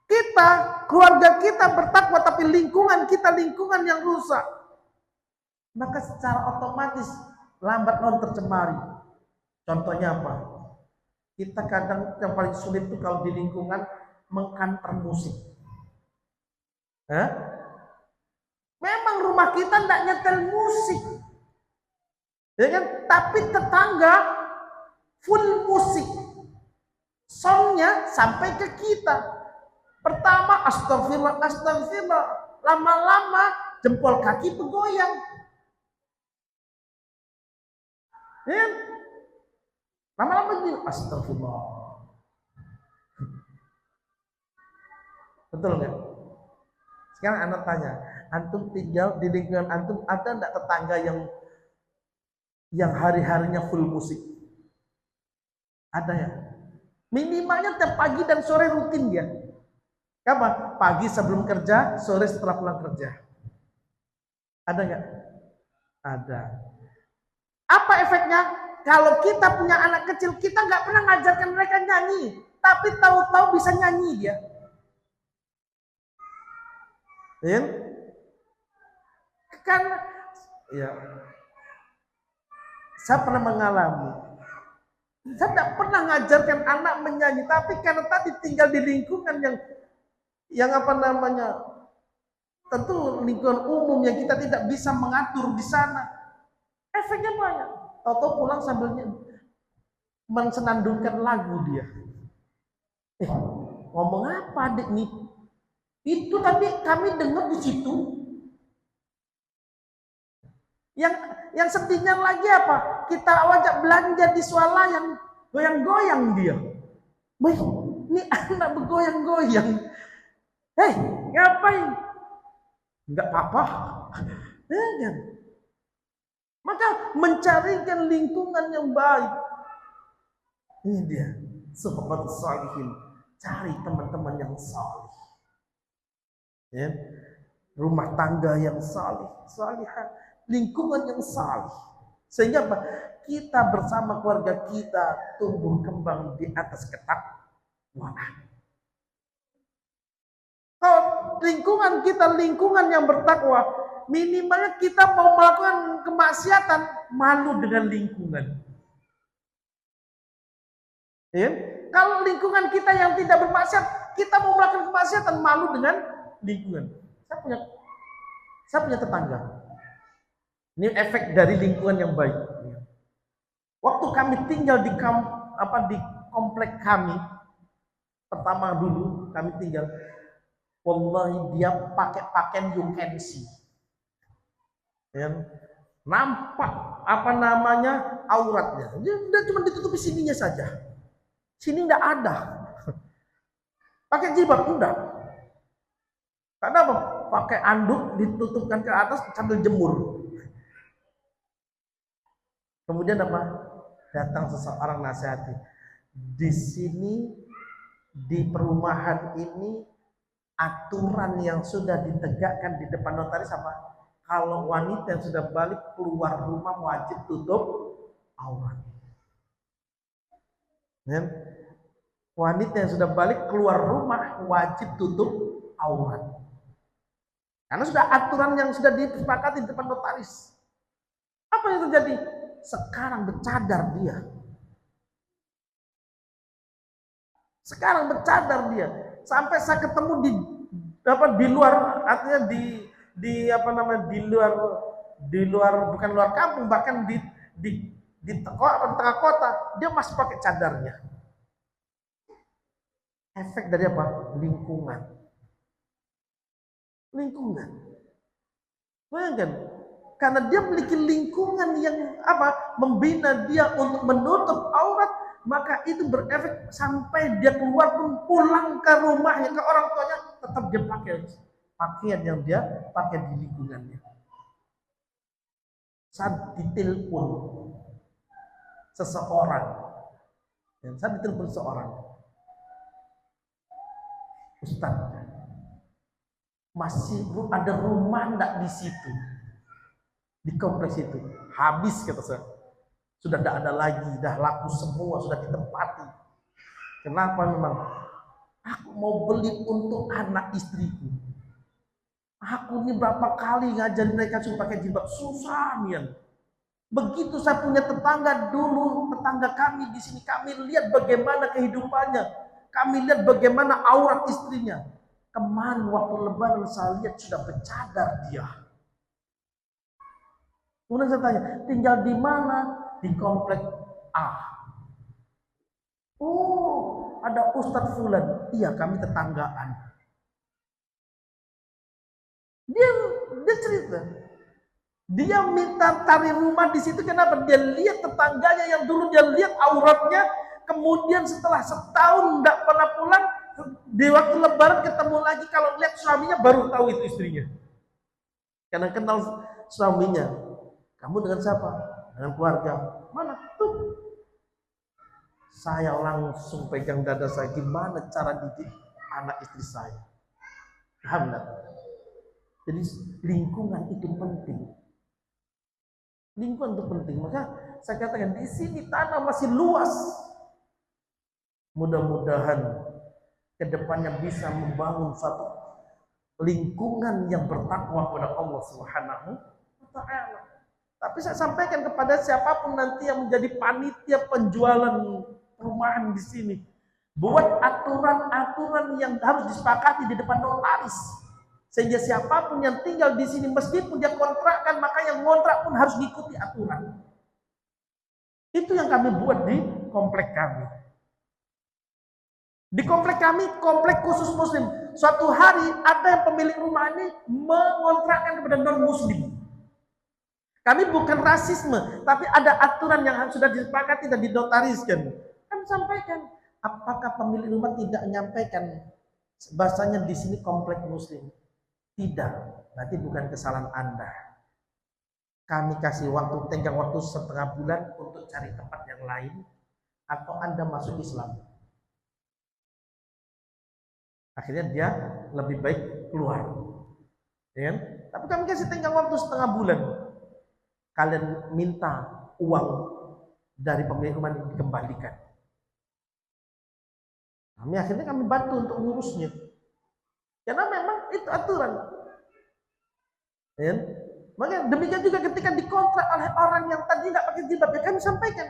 Kita, keluarga kita bertakwa, tapi lingkungan kita lingkungan yang rusak, maka secara otomatis lambat laun tercemari. Contohnya apa? Kita kadang yang paling sulit itu kalau di lingkungan mengkanter musik. Memang rumah kita tidak nyetel musik, ya kan? Tapi tetangga full musik, songnya sampai ke kita. Pertama astagfirullah, astagfirullah, lama-lama jempol kaki bergoyang. Ya? Lama-lama ini astagfirullah. Betul nggak? Sekarang anak tanya, antum tinggal di lingkungan antum ada enggak tetangga yang hari-harinya full musik? Ada ya? Minimalnya tiap pagi dan sore rutin dia. Apa? Pagi sebelum kerja, sore setelah pulang kerja. Ada nggak? Ada. Apa efeknya? Kalau kita punya anak kecil, kita nggak pernah ngajarkan mereka nyanyi, tapi tahu-tahu bisa nyanyi dia. Ya? Kan, ya. Saya pernah mengalami. Saya tidak pernah ngajarkan anak menyanyi, tapi karena tadi tinggal di lingkungan yang tentu lingkungan umum yang kita tidak bisa mengatur di sana. Efeknya banyak. Tahu-tahu pulang sambil mensenandungkan lagu dia. Ngomong apa adik nih? Itu tadi kami dengar di situ. Yang sedihnya lagi apa? Kita ajak belanja di swalayan, goyang-goyang dia. Wih, ini anak bergoyang-goyang. Ngapain? Enggak apa-apa. Maka mencarikan lingkungan yang baik. Ini dia, sahabat salihin. Cari teman-teman yang salih. Ya. Rumah tangga yang salih, salihah, lingkungan yang salih. Sehingga apa? Kita bersama keluarga kita tumbuh kembang di atas ketakwaan. Kalau lingkungan kita lingkungan yang bertakwa, minimalnya kita mau melakukan kemaksiatan, malu dengan lingkungan. Ya? Kalau lingkungan kita yang tidak bermaksiat, kita mau melakukan kemaksiatan, malu dengan lingkungan. Saya punya tetangga. Ini efek dari lingkungan yang baik. Waktu kami tinggal di komplek kami, pertama dulu kami tinggal, wallahi dia pakai pakaian you can see. Ya, nampak auratnya. Dia cuma ditutupi sininya saja. Sini enggak ada. Pakai jilbab enggak. Karena apa? Pakai anduk ditutupkan ke atas sambil jemur. Kemudian apa? Datang seseorang nasihati. Di sini, di perumahan ini, aturan yang sudah ditegakkan di depan notaris apa? Kalau wanita yang sudah balik keluar rumah wajib tutup aurat. Ya? Wanita yang sudah balik keluar rumah wajib tutup aurat. Karena sudah aturan yang sudah disepakati di depan notaris. Apa yang terjadi? Sekarang bercadar dia. Sampai saya ketemu di luar, artinya di luar bukan luar kampung, bahkan di tengah kota, dia masih pakai cadarnya. Efek dari apa? Lingkungan. Bayangkan, karena dia memiliki lingkungan yang membina dia untuk menutup aurat, maka itu berefek sampai dia keluar pun pulang ke rumahnya, ke orang tuanya, tetap dia pakai pakaian yang dia pakai di lingkungannya. Saat ditelepon seseorang, Ustaz, masih ada rumah enggak di situ? Di kompleks itu. Habis kata saya. Sudah tidak ada lagi, dah laku semua, sudah ditempati. Kenapa memang? Aku mau beli untuk anak istriku. Aku ini berapa kali ngajarin mereka suruh pakai jilbab, susah nih. Begitu saya punya tetangga kami di sini, kami lihat bagaimana kehidupannya, kami lihat bagaimana aurat istrinya. Kemarin waktu lebaran saya lihat sudah bercadar dia. Kemudian saya tanya, tinggal di mana? Di komplek A. Oh, ada Ustadz Fulan. Iya, kami tetanggaan. Dia cerita. Dia minta tarik rumah di situ, kenapa? Dia lihat tetangganya yang dulu dia lihat auratnya, kemudian setelah setahun tidak pernah pulang, di waktu lebaran ketemu lagi, kalau lihat suaminya baru tahu itu istrinya. Karena kenal suaminya. Kamu dengan siapa? Dengan keluarga. Mana? Tuh. Saya langsung pegang dada saya, gimana cara didik anak istri saya. Alhamdulillah. Jadi lingkungan itu penting. Lingkungan itu penting. Maka saya katakan di sini tanah masih luas. Mudah-mudahan kedepannya bisa membangun satu lingkungan yang bertakwa kepada Allah Subhanahu wa Ta'ala. Tapi saya sampaikan kepada siapapun nanti yang menjadi panitia penjualan perumahan di sini, buat aturan-aturan yang harus disepakati di depan notaris. Sehingga siapapun yang tinggal di sini, meskipun dia kontrakkan, maka yang kontrak pun harus mengikuti aturan. Itu yang kami buat di komplek kami. Di komplek kami, komplek khusus muslim. Suatu hari ada yang pemilik rumah ini mengontrakkan kepada non-muslim. Kami bukan rasisme, tapi ada aturan yang sudah disepakati dan dinotariskan. Kami sampaikan, apakah pemilik rumah tidak menyampaikan bahasanya di sini komplek muslim? Tidak, berarti bukan kesalahan Anda. kami kasih waktu, tenggang waktu setengah bulan untuk cari tempat yang lain, atau Anda masuk Islam. Akhirnya dia lebih baik keluar. Ya kan? Tapi kami kasih tenggang waktu setengah bulan. Kalian minta uang dari pemilik rumah ini dikembalikan. Akhirnya kami bantu untuk mengurusnya. Karena memang itu aturan. Ya? Maka demikian juga ketika dikontrak oleh orang yang tadi nggak pakai jilbab, ya kami sampaikan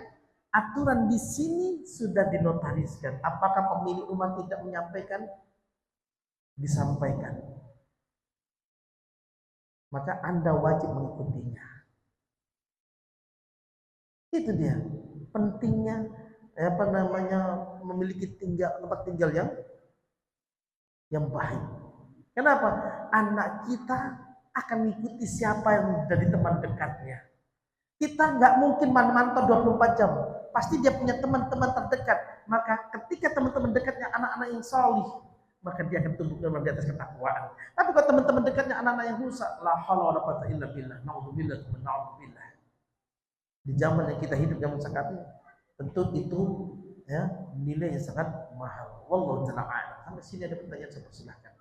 aturan di sini sudah dinotariskan. Apakah pemilik rumah tidak menyampaikan? Disampaikan. Maka Anda wajib mengikutinya. Itu dia pentingnya memiliki tempat tinggal yang baik. Kenapa? Anak kita akan mengikuti siapa yang jadi teman dekatnya. Kita nggak mungkin mantau 24 jam. Pasti dia punya teman-teman terdekat. Maka ketika teman-teman dekatnya anak-anak yang salih, maka dia akan tumbuh di atas ketakwaan. Tapi kalau teman-teman dekatnya anak-anak yang rusak, la haula wala quwwata illa billah, naudzubillah. Di zaman yang kita hidup, zaman sekarang, tentu itu ya nilai yang sangat mahal. Wallahu ta'ala a'lam. Sampai sini ada pertanyaan, saya persilahkan.